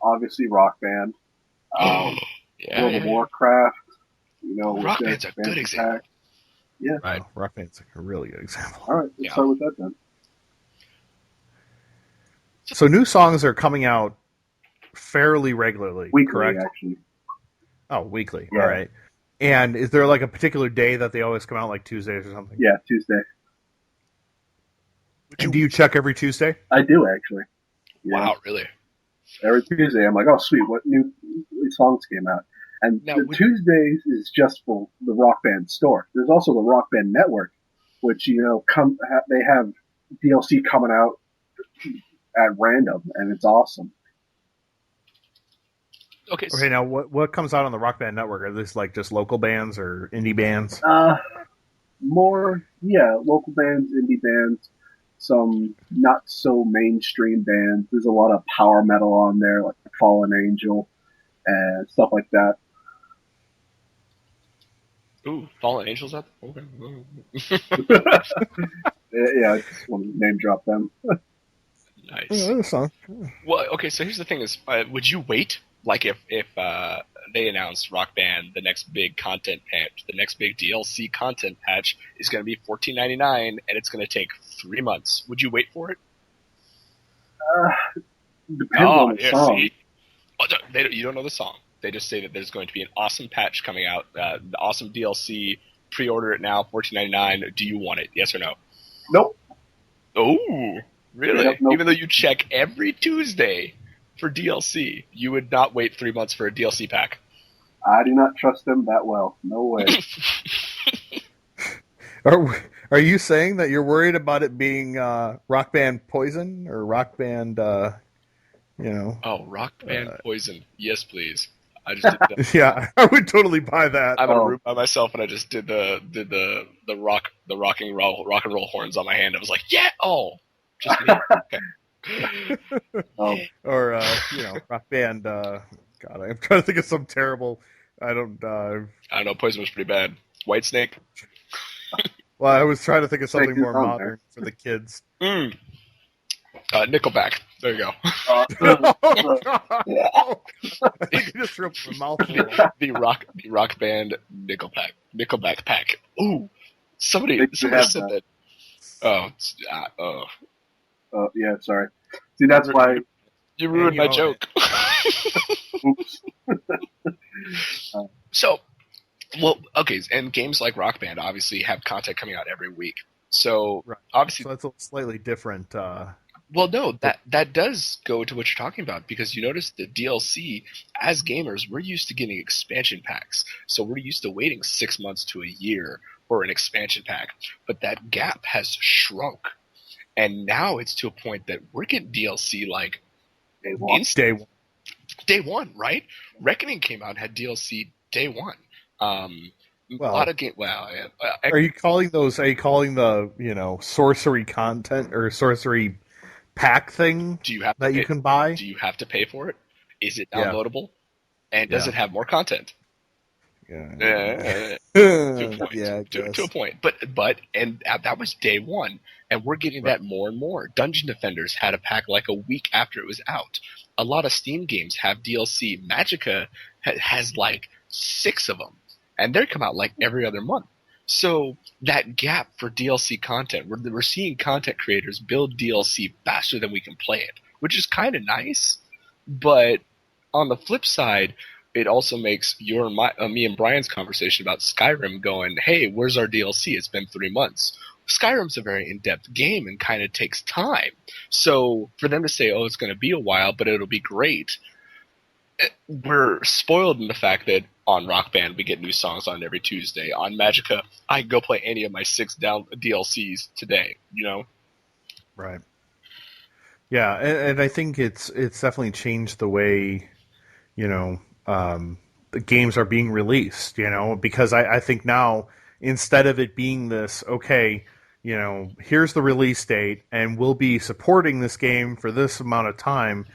Obviously, Rock Band. World of Warcraft. You know, Rock Band's a good example. Pack. Yeah. Right. Rock Band's a really good example. All right, let's start with that then. So new songs are coming out fairly regularly, weekly, correct? Actually. Oh, weekly. Yeah. All right. And is there like a particular day that they always come out, like Tuesdays or something? Yeah, Tuesday. And do you check every Tuesday? I do, actually. Yeah. Wow, really? Every Tuesday, I'm like, oh, sweet, what new songs came out? And Tuesdays is just for the Rock Band store. There's also the Rock Band Network, which, you know, they have DLC coming out at random, and it's awesome. Okay. Now what comes out on the Rock Band Network? Are these like just local bands or indie bands? Local bands, indie bands, some not so mainstream bands. There's a lot of power metal on there, like Fallen Angel and stuff like that. Ooh, Fallen Angels up? Okay. Yeah, I just want to name drop them. Nice. Well, okay, so here's the thing is, would you wait? Like if they announced Rock Band, the next big content patch, the next big DLC content patch is going to be $14.99 and it's going to take 3 months. Would you wait for it? Depends on the song. See? You don't know the song. They just say that there's going to be an awesome patch coming out, the awesome DLC pre-order it now, $14.99. Do you want it? Yes or no? Nope. Oh, really? Nope, nope. Even though you check every Tuesday for DLC, you would not wait 3 months for a DLC pack. I do not trust them that well. No way. Are you saying that you're worried about it being Rock Band Poison or Rock Band, Oh, Rock Band Poison. Yes, please. I just did that. Yeah, I would totally buy that. I'm in a room by myself, and I just did the rock and roll horns on my hand. I was like, yeah, just me. Okay. Or Rock Band. God, I'm trying to think of some terrible. I don't know. Poison was pretty bad. White Snake. Well, I was trying to think of something more modern for the kids. Nickelback. There you go. I think you just ripped my mouth full. the rock band Nickelback pack. Ooh, somebody said that. Yeah, sorry. See, that's why you ruined my joke. Oops. So, okay, and games like Rock Band obviously have content coming out every week. So right. Obviously, so that's a slightly different. Well, no, that does go to what you're talking about, because you notice the DLC, as gamers, we're used to getting expansion packs. So we're used to waiting 6 months to a year for an expansion pack. But that gap has shrunk. And now it's to a point that we're getting DLC like Day one, right? Reckoning came out and had DLC day one. A lot of are you calling the sorcery content or sorcery pack thing you can buy? Do you have to pay for it? Is it downloadable? Yeah. And does it have more content? Yeah. To a point. But that was day one, and we're getting that more and more. Dungeon Defenders had a pack like a week after it was out. A lot of Steam games have DLC. Magicka has like 6 of them, and they come out like every other month. So that gap for DLC content, we're seeing content creators build DLC faster than we can play it, which is kind of nice. But on the flip side, it also makes me and Brian's conversation about Skyrim going, hey, where's our DLC? It's been 3 months. Skyrim's a very in-depth game and kind of takes time. So for them to say, it's going to be a while, but it'll be great, we're spoiled in the fact that on Rock Band we get new songs on every Tuesday. On Magicka, I can go play any of my 6 DLCs today, Right. Yeah, and I think it's definitely changed the way, the games are being released, because I think now, instead of it being this, okay, here's the release date and we'll be supporting this game for this amount of time,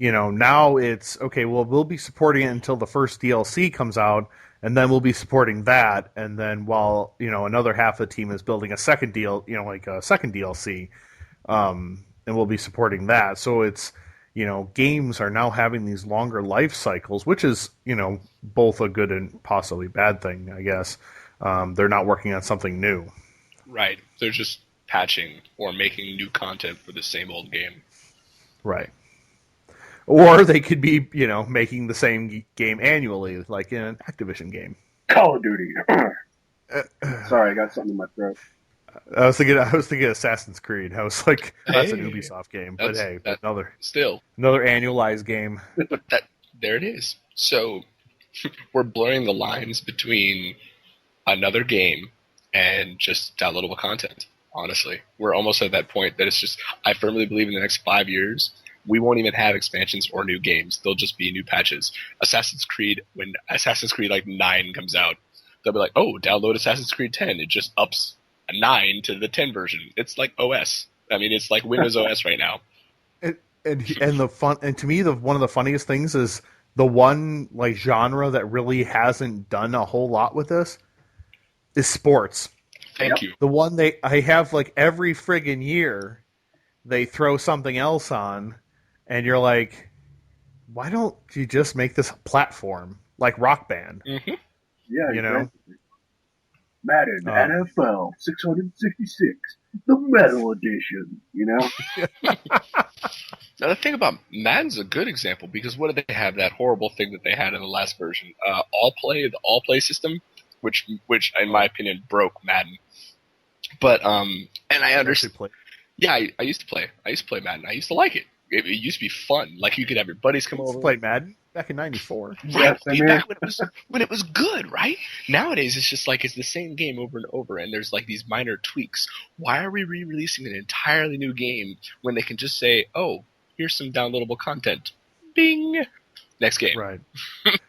now it's, okay, well, we'll be supporting it until the first DLC comes out, and then we'll be supporting that, and then while, another half of the team is building a second second DLC, and we'll be supporting that. So it's, games are now having these longer life cycles, which is, both a good and possibly bad thing, I guess. They're not working on something new. Right. They're just patching or making new content for the same old game. Right. Or they could be, making the same game annually, like in an Activision game. Call of Duty. Sorry, I got something in my throat. I was thinking Assassin's Creed. I was like, that's an Ubisoft game, but hey, another annualized game. But there it is. So we're blurring the lines between another game and just downloadable content. Honestly, we're almost at that point that it's just. I firmly believe in the next 5 years, we won't even have expansions or new games. They'll just be new patches. When Assassin's Creed like 9 comes out, they'll be like, download Assassin's Creed 10. It just ups a 9 to the 10 version. It's like OS. I mean, it's like Windows OS right now. And the fun, and to me, one of the funniest things is the one like genre that really hasn't done a whole lot with this is sports. Thank you. The one I have like every friggin' year, they throw something else on, and you're like, why don't you just make this a platform like Rock Band? Mm-hmm. Yeah, exactly. Madden NFL 666, the Metal Edition. Now the thing about Madden's a good example, because what did they have? That horrible thing that they had in the last version, the all play system. which in my opinion broke Madden. But and I understand. Yeah, I used to play. I used to play Madden. I used to like it. It used to be fun. Like you could have your buddies come over. Play Madden back in '94. Right, back when it was good, right? Nowadays it's just like it's the same game over and over, and there's like these minor tweaks. Why are we re-releasing an entirely new game when they can just say, "Oh, here's some downloadable content." Bing. Next game. Right.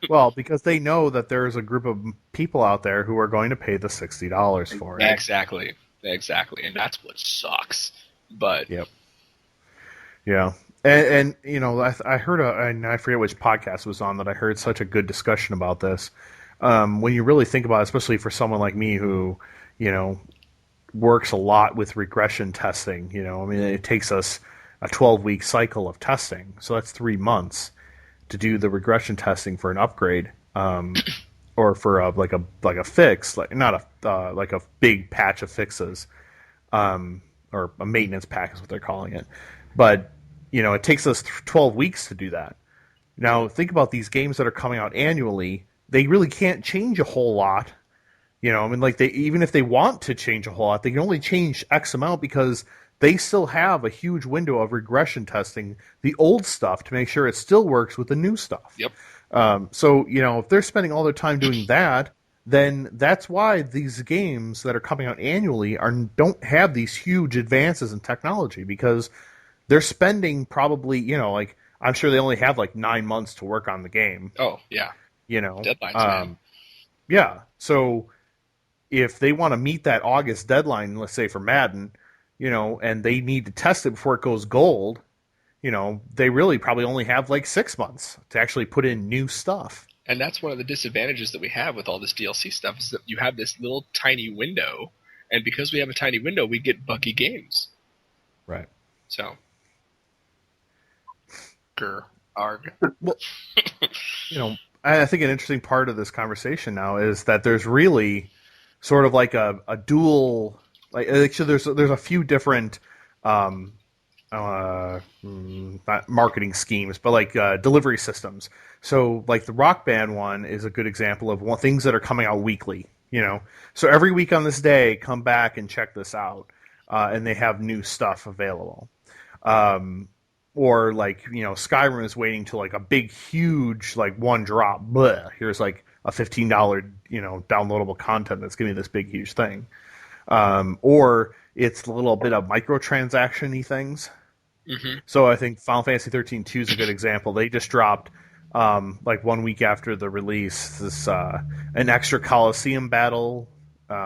Well, because they know that there's a group of people out there who are going to pay the $60 for it. Exactly. And that's what sucks. But yep. Yeah. And you know, I heard and I forget which podcast it was on that I heard such a good discussion about this. When you really think about it, especially for someone like me who, you know, works a lot with regression testing, you know, I mean, it takes us a 12-week cycle of testing. So that's 3 months to do the regression testing for an upgrade, or for like a fix, like not a like a big patch of fixes, or a maintenance pack is what they're calling it. But you know, it takes us 12 weeks to do that. Now think about these games that are coming out annually; they really can't change a whole lot. You know, I mean, like even if they want to change a whole lot, they can only change X amount because they still have a huge window of regression testing the old stuff to make sure it still works with the new stuff. Yep. So, you know, if they're spending all their time doing that, then that's why these games that are coming out annually don't have these huge advances in technology, because they're spending probably, you know, like I'm sure they only have like 9 months to work on the game. Oh, yeah. You know, deadlines, man. Yeah. So if they want to meet that August deadline, let's say for Madden, you know, and they need to test it before it goes gold, you know, they really probably only have like 6 months to actually put in new stuff. And that's one of the disadvantages that we have with all this DLC stuff, is that you have this little tiny window, and because we have a tiny window, we get buggy games. Right. So, arg. Well, you know, I think an interesting part of this conversation now is that there's really sort of like a dual, like actually there's a few different not marketing schemes, but like delivery systems. So like the Rock Band one is a good example of things that are coming out weekly, you know. So every week on this day, come back and check this out, and they have new stuff available. Or like, you know, Skyrim is waiting till like a big, huge, like one drop. Bleh, here's like a $15, you know, downloadable content that's giving me this big, huge thing. Or it's a little bit of microtransaction-y things. Mm-hmm. So I think Final Fantasy XIII-2 is a good example. They just dropped, like 1 week after the release, this an extra Coliseum battle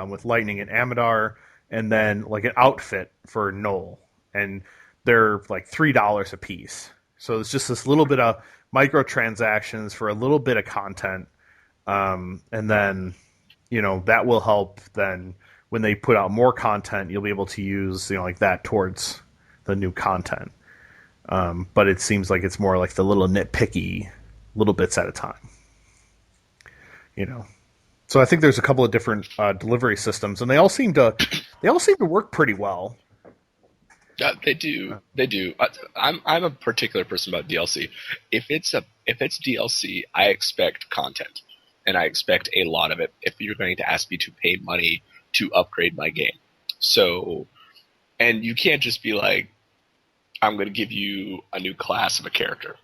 with Lightning and Amadar, and then like an outfit for Noel. And they're like $3 a piece. So it's just this little bit of microtransactions for a little bit of content. And then, you know, that will help then when they put out more content, you'll be able to use, you know, like that towards the new content. But it seems like it's more like the little nitpicky little bits at a time, you know? So I think there's a couple of different delivery systems, and they all seem to work pretty well. Yeah, they do. They do. I'm a particular person about DLC. If it's DLC, I expect content, and I expect a lot of it. If you're going to ask me to pay money to upgrade my game, so, and you can't just be like, I'm going to give you a new class of a character,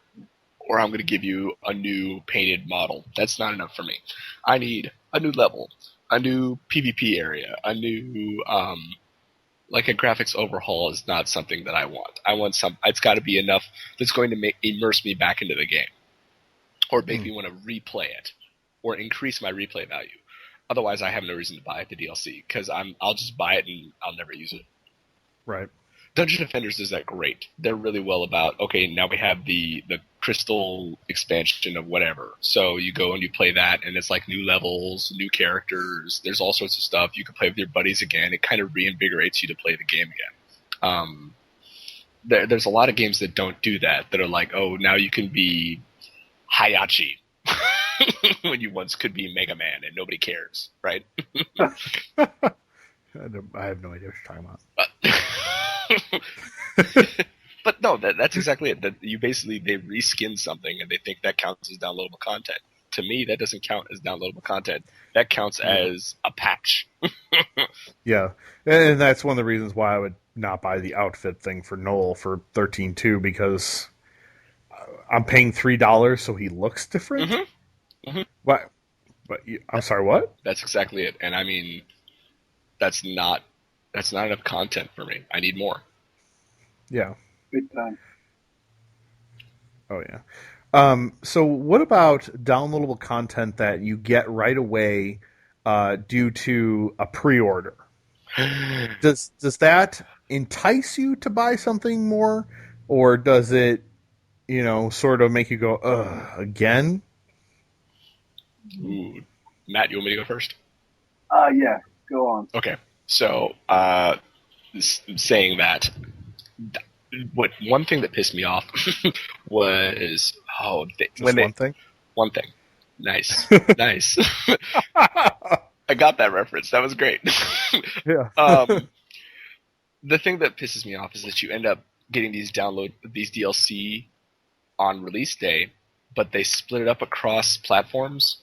or I'm going to give you a new painted model. That's not enough for me. I need a new level, a new PvP area, a new like a graphics overhaul is not something that I want. I want it's got to be enough that's going to immerse me back into the game, or make me want to replay it, or increase my replay value. Otherwise, I have no reason to buy the DLC, because I'll just buy it and I'll never use it. Right. Dungeon Defenders does that great. They're really well about, okay, now we have the crystal expansion of whatever. So you go and you play that, and it's like new levels, new characters. There's all sorts of stuff. You can play with your buddies again. It kind of reinvigorates you to play the game again. There's a lot of games that don't do that are like, oh, now you can be Hayachi when you once could be Mega Man, and nobody cares, right? I have no idea what you're talking about. But no, that's exactly it. That you basically, they reskin something and they think that counts as downloadable content. to me, that doesn't count as downloadable content. That counts as a patch. Yeah, and that's one of the reasons why I would not buy the outfit thing for Noel for 13.2 because I'm paying $3 so he looks different. What? But I'm sorry, what? That's exactly it. And I mean, that's not enough content for me. I need more. Yeah. Big time. Oh yeah. So what about downloadable content that you get right away due to a pre-order? Does that entice you to buy something more, or does it, sort of make you go, ugh, again? Ooh. Matt, you want me to go first? Yeah, go on. Okay. So, saying that, one thing that pissed me off was One thing. One thing. Nice, nice. I got that reference. That was great. Yeah. The thing that pisses me off is that you end up getting these DLC on release day, but they split it up across platforms.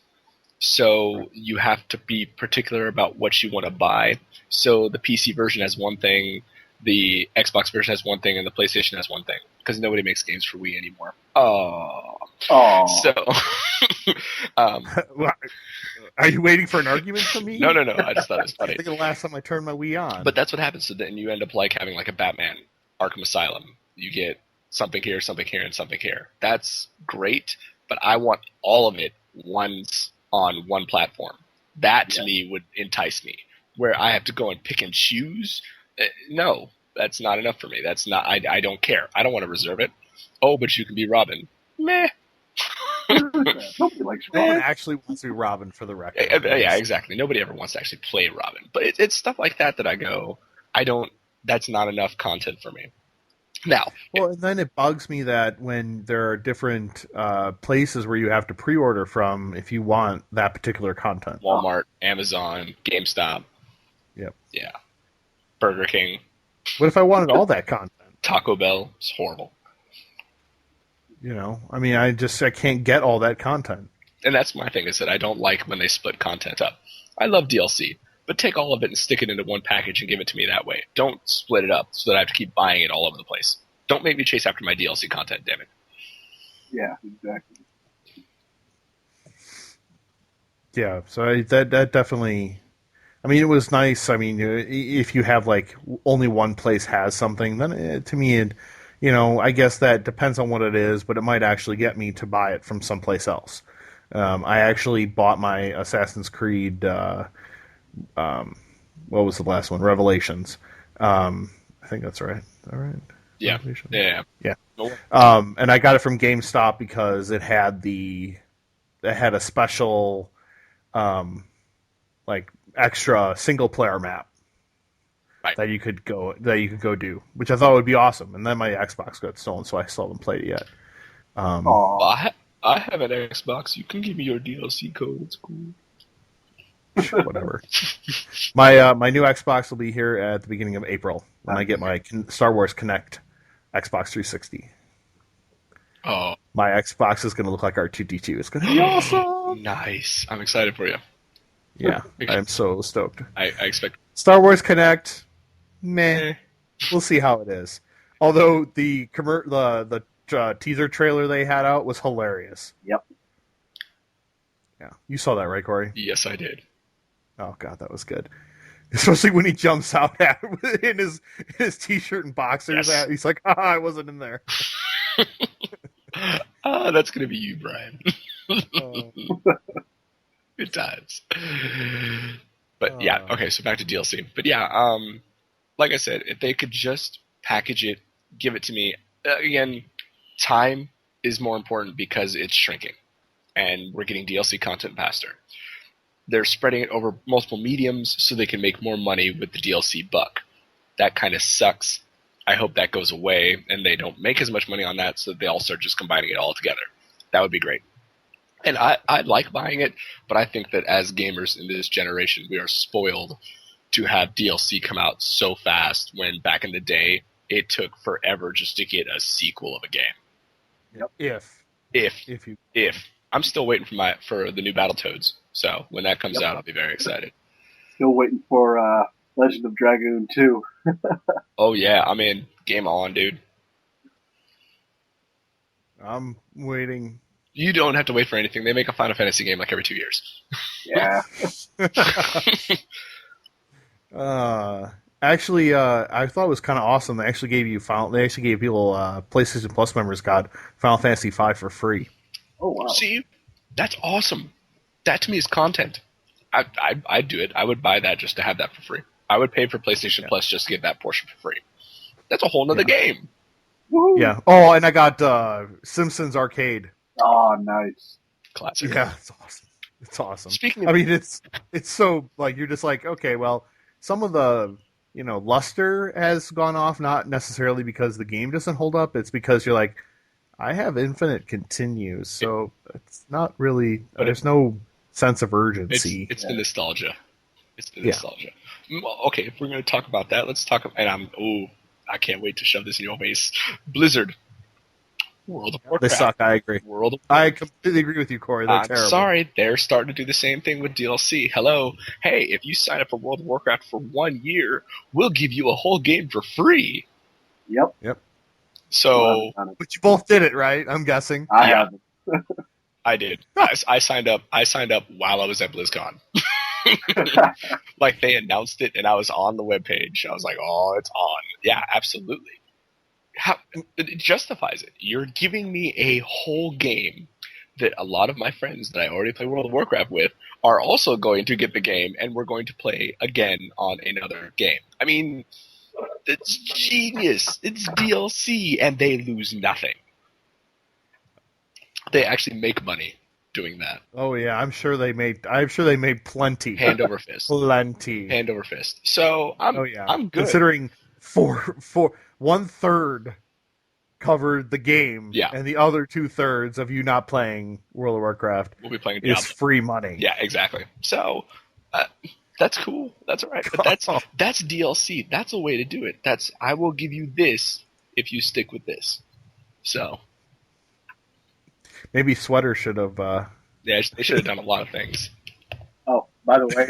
So you have to be particular about what you want to buy. So the PC version has one thing, the Xbox version has one thing, and the PlayStation has one thing. Because nobody makes games for Wii anymore. Oh. So, are you waiting for an argument from me? No. I just thought it was funny. I think the last time I turned my Wii on. But that's what happens. So then you end up having a Batman Arkham Asylum. You get something here, and something here. That's great, but I want all of it once on one platform. That to me would entice me. Where I have to go and pick and choose, no, that's not enough for me. That's not. I don't care. I don't want to reserve it. Oh, but you can be Robin. Meh. Nobody likes No one Robin. actually wants to be Robin, for the record. Yeah, exactly. Nobody ever wants to actually play Robin. But it's stuff like that I go, I don't. That's not enough content for me. Now, well, and then it bugs me that when there are different places where you have to pre-order from if you want that particular content. Walmart, Amazon, GameStop. Yep. Yeah. Burger King. What if I wanted all that content? Taco Bell. It's horrible. I mean, I can't get all that content. And that's my thing, is that I don't like when they split content up. I love DLC, but take all of it and stick it into one package and give it to me that way. Don't split it up so that I have to keep buying it all over the place. Don't make me chase after my DLC content, damn it. Yeah, exactly. Yeah, so that definitely. I mean, it was nice. I mean, if you have only one place has something, then to me, I guess that depends on what it is, but it might actually get me to buy it from someplace else. I actually bought my Assassin's Creed. What was the last one? Revelations. I think that's right. All right. Yeah. Yeah. And I got it from GameStop because it had a special, extra single player map. Right. That you could go do, which I thought would be awesome. And then my Xbox got stolen, so I still haven't played it yet. I have an Xbox. You can give me your DLC code. It's cool. Whatever. My new Xbox will be here at the beginning of April when I get my Star Wars Kinect Xbox 360. Oh, my Xbox is going to look like R2-D2. It's going to be awesome. Nice. I'm excited for you. Yeah, I am so stoked. I expect Star Wars Kinect. Meh. We'll see how it is. Although the teaser trailer they had out was hilarious. Yep. Yeah, you saw that, right, Corey? Yes, I did. Oh god, that was good. Especially when he jumps out at in his t-shirt and boxers. Yes. He's like, I wasn't in there. That's gonna be you, Brian. Good times. But yeah, okay, so back to DLC. But yeah, like I said, if they could just package it, give it to me. Again, time is more important because it's shrinking. And we're getting DLC content faster. They're spreading it over multiple mediums so they can make more money with the DLC buck. That kind of sucks. I hope that goes away and they don't make as much money on that so that they all start just combining it all together. That would be great. And I like buying it, but I think that as gamers in this generation, we are spoiled to have DLC come out so fast when back in the day, it took forever just to get a sequel of a game. Yep. If I'm still waiting for the new Battletoads. So when that comes out, I'll be very excited. Still waiting for Legend of Dragoon 2. Oh yeah, I'm in. Game on, dude. I'm waiting. You don't have to wait for anything. They make a Final Fantasy game like every 2 years. Yeah. Actually, I thought it was kind of awesome. They actually gave people PlayStation Plus members got Final Fantasy V for free. Oh wow. See, that's awesome. That to me is content. I'd do it. I would buy that just to have that for free. I would pay for PlayStation Plus just to get that portion for free. That's a whole nother game. Woo-hoo. Yeah. Oh, and I got Simpsons Arcade. Oh, nice. Classic. Yeah, it's awesome. It's awesome. Speaking of, I mean, it's so like you're just like, okay, well, some of the luster has gone off, not necessarily because the game doesn't hold up. It's because you're like, I have infinite continues, so it's not really. There's no sense of urgency. It's the nostalgia. It's the nostalgia. Okay, if we're going to talk about that, let's talk. And I can't wait to shove this in your face. Blizzard. World of Warcraft. They suck. I agree. I completely agree with you, Corey. They're terrible. Sorry, they're starting to do the same thing with DLC. Hello, hey, if you sign up for World of Warcraft for 1 year, we'll give you a whole game for free. Yep. So, but you both did it, right? I'm guessing. I haven't. I did. I signed up. I signed up while I was at BlizzCon. Like they announced it, and I was on the webpage. I was like, "Oh, it's on." Yeah, absolutely. It justifies it. You're giving me a whole game that a lot of my friends that I already play World of Warcraft with are also going to get the game, and we're going to play again on another game. I mean, it's genius. It's DLC, and they lose nothing. They actually make money doing that. Oh yeah, I'm sure they made plenty. Hand over fist. Plenty. Hand over fist. So I'm good. Considering 1/3 covered the game, and the other 2/3 of you not playing World of Warcraft we'll be playing Diablo. Is free money. Yeah, exactly. So that's cool. That's all right. But that's DLC. That's a way to do it. I will give you this if you stick with this. So maybe Sweater should have. Yeah, they should have done a lot of things. Oh, by the way,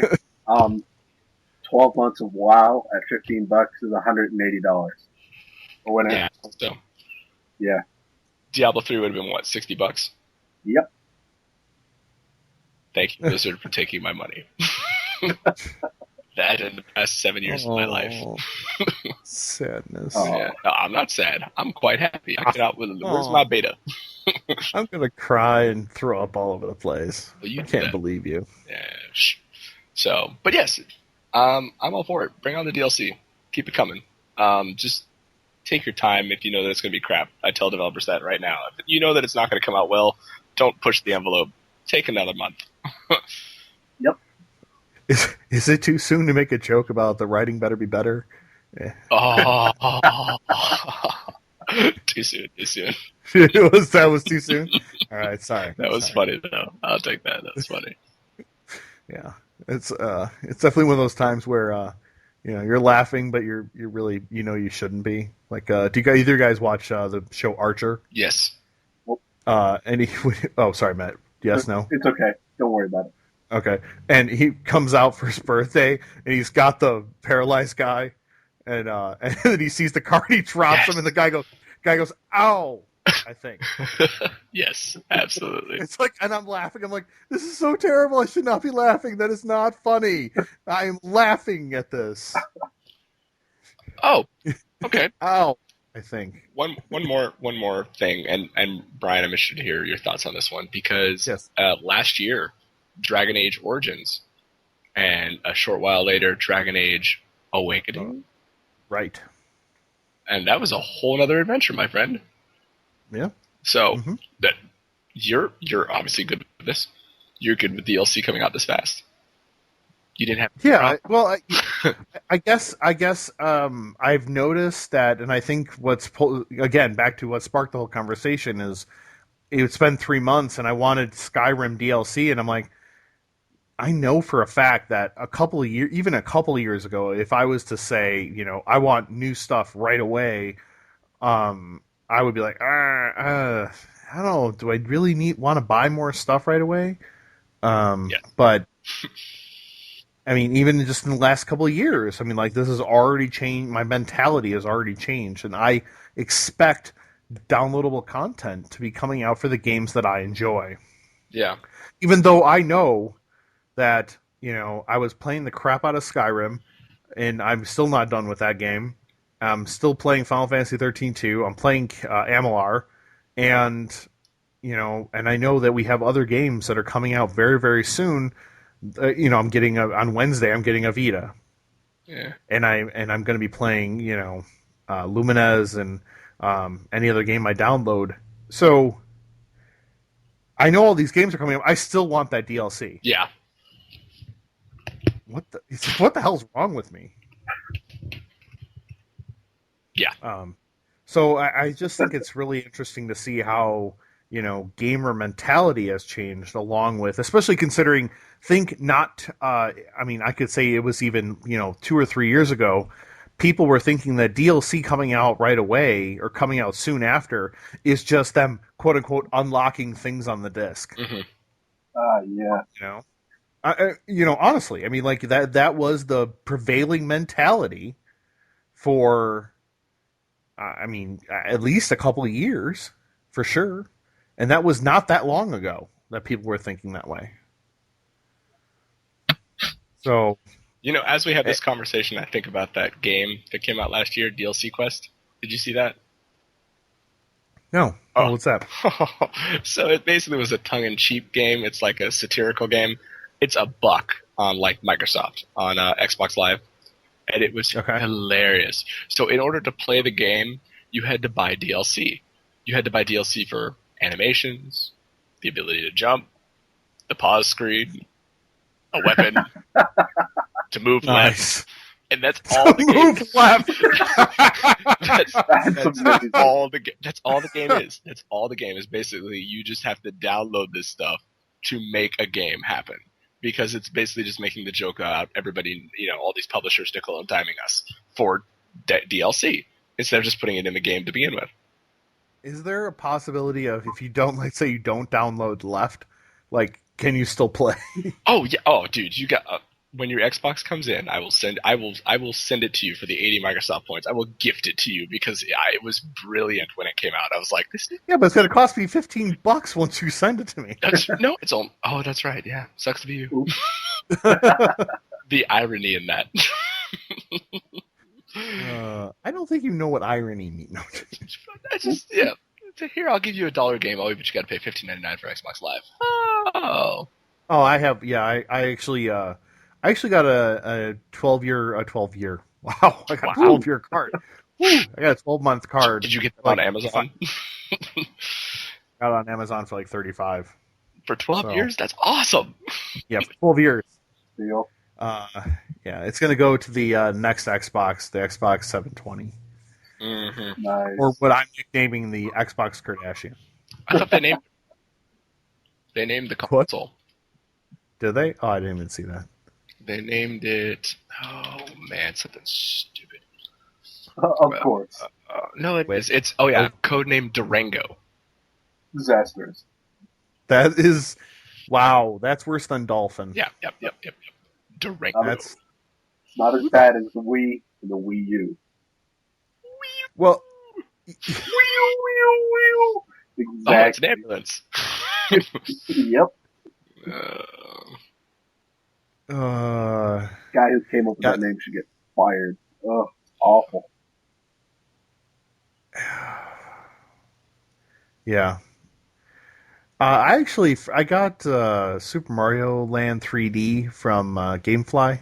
12 months of WoW at $15 is $180. Or whatever. Yeah. So. Yeah. Diablo 3 would have been what, $60? Yep. Thank you, Blizzard, for taking my money. That in the past 7 years of my life. Sadness. Yeah. No, I'm not sad. I'm quite happy. I cannot. Where's my beta? I'm gonna cry and throw up all over the place. Well, I can't believe you. Yeah. So, but yes, I'm all for it. Bring on the DLC. Keep it coming. Just take your time if you know that it's going to be crap. I tell developers that right now. If you know that it's not going to come out well, don't push the envelope. Take another month. Yep. Is it too soon to make a joke about the writing better be better? Yeah. Too soon. That was too soon? All right, sorry. That was funny, though. I'll take that. That was funny. Yeah. It's definitely one of those times where you're laughing, but you're really you shouldn't be. Like, do either you guys watch the show Archer? Yes. Sorry, Matt. Yes, no. It's okay. Don't worry about it. Okay, and he comes out for his birthday, and he's got the paralyzed guy, and then he sees the car, and he drops him, and the guy goes, "Ow!" I think. Yes, absolutely. It's like, and I'm laughing. I'm like, this is so terrible. I should not be laughing. That is not funny. I am laughing at this. Oh, okay. Ow! I think one more thing, and Brian, I'm interested to hear your thoughts on this one because last year, Dragon Age Origins, and a short while later, Dragon Age Awakening. Right. And that was a whole other adventure, my friend. Yeah. So that you're obviously good with this. You're good with DLC coming out this fast. You didn't have. Yeah. I guess I've noticed that, and I think again back to what sparked the whole conversation is it's been 3 months, and I wanted Skyrim DLC, and I'm like, I know for a fact that a couple of years ago, if I was to say, I want new stuff right away, I would be like, I don't know. Do I really want to buy more stuff right away? Yeah. But I mean, even just in the last couple of years, I mean, like this has already changed. My mentality has already changed, and I expect downloadable content to be coming out for the games that I enjoy. Yeah. Even though I know that, I was playing the crap out of Skyrim, and I'm still not done with that game. I'm still playing Final Fantasy XIII-2. I'm playing Amalur, and and I know that we have other games that are coming out very, very soon. I'm getting on Wednesday. I'm getting a Vita, Yeah. and I'm going to be playing Lumines and any other game I download. So I know all these games are coming up. I still want that DLC. Yeah. What the hell's wrong with me? Yeah. So I just think it's really interesting to see how gamer mentality has changed, along with, especially considering, I could say it was even 2 or 3 years ago, people were thinking that DLC coming out right away or coming out soon after is just them quote unquote unlocking things on the disc. Mm-hmm. Yeah. Honestly, I mean, like that was the prevailing mentality for, at least a couple of years, for sure. And that was not that long ago that people were thinking that way. So, As we have this conversation, I think about that game that came out last year, DLC Quest. Did you see that? no. Oh, what's that? So it basically was a tongue-in-cheek game. It's like a satirical game. It's a buck on like Microsoft on Xbox Live, and it was hilarious. So in order to play the game, you had to buy DLC. You had to buy DLC for animations, the ability to jump, the pause screen, a weapon, to move left. And that's all the game is. That's all the game is. That's all the game is. Basically, you just have to download this stuff to make a game happen. Because it's basically just making the joke out everybody, all these publishers nickel and diming us for DLC instead of just putting it in the game to begin with. Is there a possibility of, if you don't, like, say you don't download left, like, can you still play? Oh yeah. Oh, dude, you got. When your Xbox comes in, I will send it to you for the 80 Microsoft points. I will gift it to you because it was brilliant when it came out. I was like, yeah, but it's going to cost me $15 once you send it to me. It's all. Oh, that's right. Yeah, sucks to be you. The irony in that. I don't think you know what irony means. Here, I'll give you $1 game, but you got to pay $15.99 for Xbox Live. Oh, I have. Yeah, I actually got a 12-year. Wow, I got a 12-year card. Woo, I got a 12-month card. Did you get that on Amazon? Got it on Amazon for like $35 for 12 years. That's awesome. Yeah, for 12 years. Deal. Yeah, it's gonna go to the next Xbox, the Xbox 720, Nice. or what I'm nicknaming the Xbox Kardashian. I thought they named the console. Did they? Oh, I didn't even see that. They named it. Oh man, something stupid. Of course. No, it is. It's codename Durango. Disastrous. That is, wow. That's worse than Dolphin. Yep. Durango. It's not as bad as the Wii and the Wii U. Well, Exactly. Oh, it's an ambulance. Yep. Guy who came up with that name should get fired. Oh, awful. Yeah. I got Super Mario Land 3D from GameFly.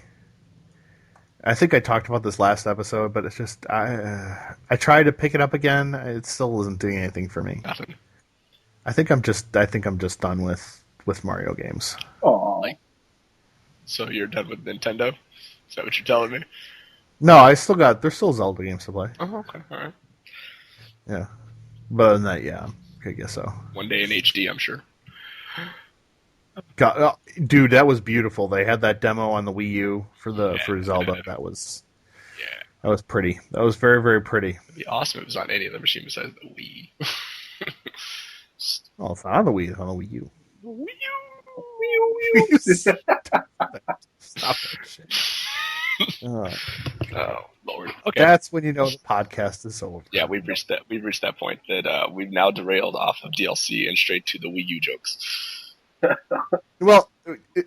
I think I talked about this last episode, but it's just I tried to pick it up again. It still isn't doing anything for me. Nothing. I think I'm just done with Mario games. Oh. So you're done with Nintendo? Is that what you're telling me? No, there's still Zelda games to play. Oh, okay, all right. Yeah, but other than that, yeah, I guess so. One day in HD, I'm sure. God, dude, that was beautiful. They had that demo on the Wii U for Zelda. That was pretty. That was very, very pretty. It'd be awesome if it was on any other machine besides the Wii. Oh, it's not on the Wii. It's on the Wii U. Stop that shit. Oh Lord. Okay. That's when you know the podcast is over. Yeah, we've reached that point that we've now derailed off of DLC and straight to the Wii U jokes. Well,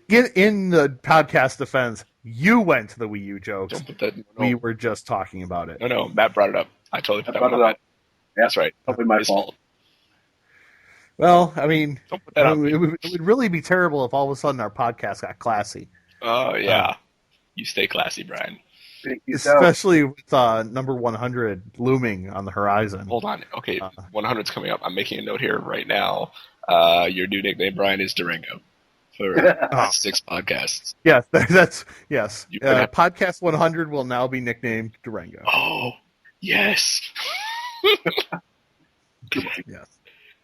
in the podcast defense, you went to the Wii U jokes. Don't put that. No. We were just talking about it. No, Matt brought it up. I totally put that one brought it up. up. Yeah, That's right. Probably my His fault. Well, I mean, Don't put that up. it would really be terrible if all of a sudden our podcast got classy. Oh yeah, you stay classy, Brian. Especially with number 100 looming on the horizon. Hold on. Okay, 100's coming up. I'm making a note here right now. Your new nickname, Brian, is Durango for 6 podcasts. Yes, yes. Podcast 100 will now be nicknamed Durango. Oh, yes. Yes.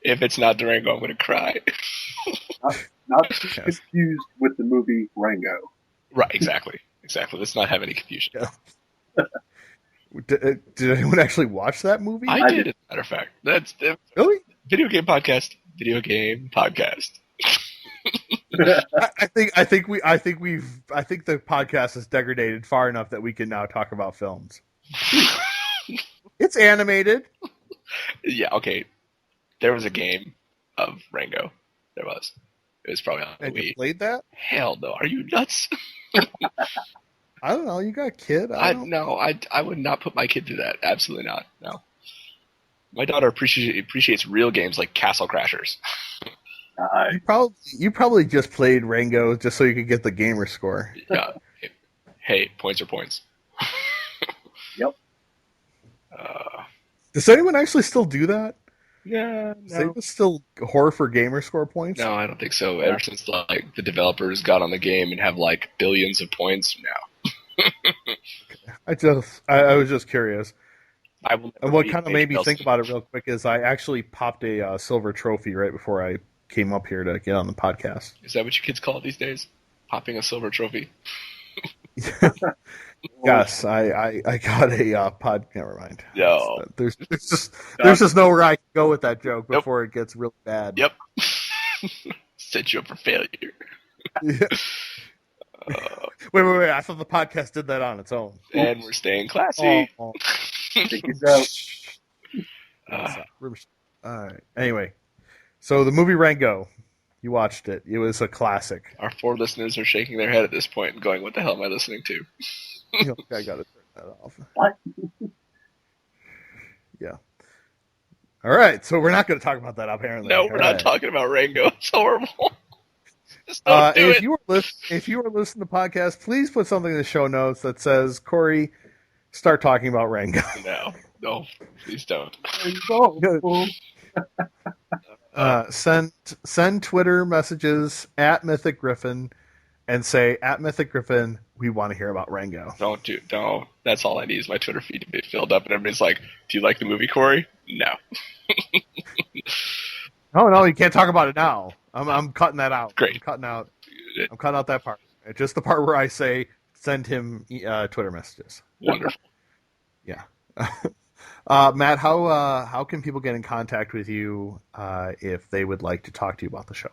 If it's not Durango, I'm going to cry. Not confused with the movie Rango. Right, exactly. Let's not have any confusion. Yeah. Did anyone actually watch that movie? I did, as a matter of fact. That's really video game podcast. I think the podcast is degraded far enough that we can now talk about films. It's animated. Yeah, okay. There was a game of Rango. There was. It was probably on the And Wii. you played that? Hell no. Are you nuts? I don't know. You got a kid. No, I would not put my kid through that. Absolutely not. No. My daughter appreciates real games like Castle Crashers. You probably just played Rango just so you could get the gamer score. Yeah. Hey, points are points. Yep. Does anyone actually still do that? Yeah. Does anyone still whore for gamer score points? No, I don't think so. Ever since the developers got on the game and have billions of points, no. I was just curious. And what kind of made me think about it real quick is I actually popped a silver trophy right before I came up here to get on the podcast. Is that what you kids call it these days? Popping a silver trophy? Yes, I got a pod. Never mind. No, there's just nowhere I can go with that joke before it gets real bad. Yep. Set you up for failure. Yeah. Wait! I thought the podcast did that on its own. And we're staying classy. Oh. Take it out. All right. Anyway, so the movie Rango, you watched it. It was a classic. Our 4 listeners are shaking their head at this point and going, "What the hell am I listening to?" I got to turn that off. What? Yeah. All right. So we're not going to talk about that apparently. No, we're not talking about Rango. It's horrible. Just don't do if it. you are listening to the podcast, please put something in the show notes that says, Corey, start talking about Rango. No, please don't. Send Twitter messages at Mythic Griffin and say, at Mythic Griffin, we want to hear about Rango. Don't. That's all I need is my Twitter feed to be filled up and everybody's like, "Do you like the movie, Corey?" No. No, you can't talk about it now. I'm cutting that out. Great. I'm cutting out that part. Just the part where I say, send him Twitter messages. Wonderful. Yeah. Matt, how can people get in contact with you if they would like to talk to you about the show?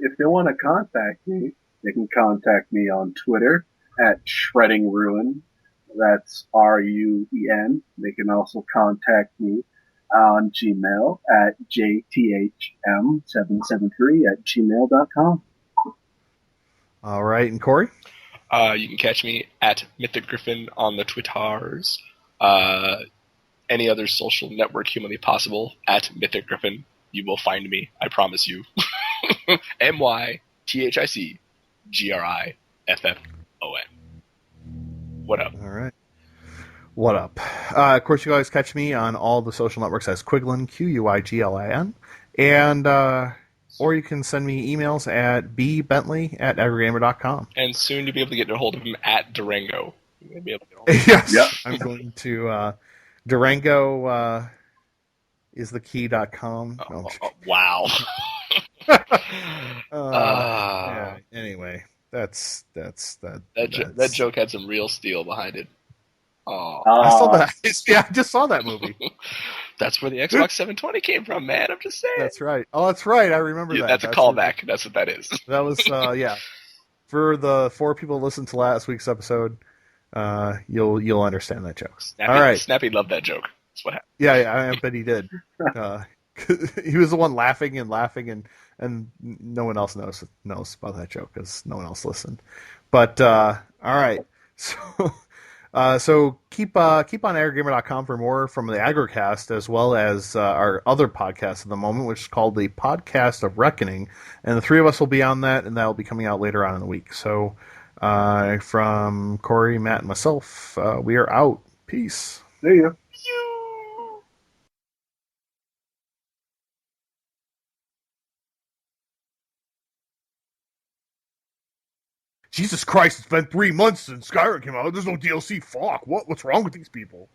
If they want to contact me, they can contact me on Twitter at Shredding Ruin. That's RUEN. They can also contact me on Gmail at jthm773@gmail.com. All right, and Corey? You can catch me at Mythic Griffin on the Twitters. Any other social network humanly possible at Mythic Griffin. You will find me. I promise you. MythicGriffon. What up? All right. What up? Of course, you guys catch me on all the social networks as Quiglin, Quiglin. And, or you can send me emails at bbentley@AggroGamer.com. And soon you'll be able to get a hold of him at Durango. You'll be able to Yes. Yep. I'm going to Durango is the key.com. No, wow. yeah, anyway, that's that. That joke had some real steel behind it. Oh, I saw that. Yeah, I just saw that movie. That's where the Xbox 720 came from, man. I'm just saying. That's right. Oh, that's right. I remember that. That's a callback. That's what that is. That was yeah. For the 4 people who listened to last week's episode, you'll understand that joke. Snappy, All right. Snappy loved that joke. That's what happened. Yeah, I bet he did. He was the one laughing, and no one else knows about that joke because no one else listened. But all right, so keep on AggroGamer.com for more from the AggroCast as well as our other podcast at the moment, which is called the Podcast of Reckoning, and the 3 of us will be on that, and that will be coming out later on in the week. So from Corey, Matt, and myself, we are out. Peace. See ya. Jesus Christ, it's been 3 months since Skyrim came out. There's no DLC. Fuck. What's wrong with these people?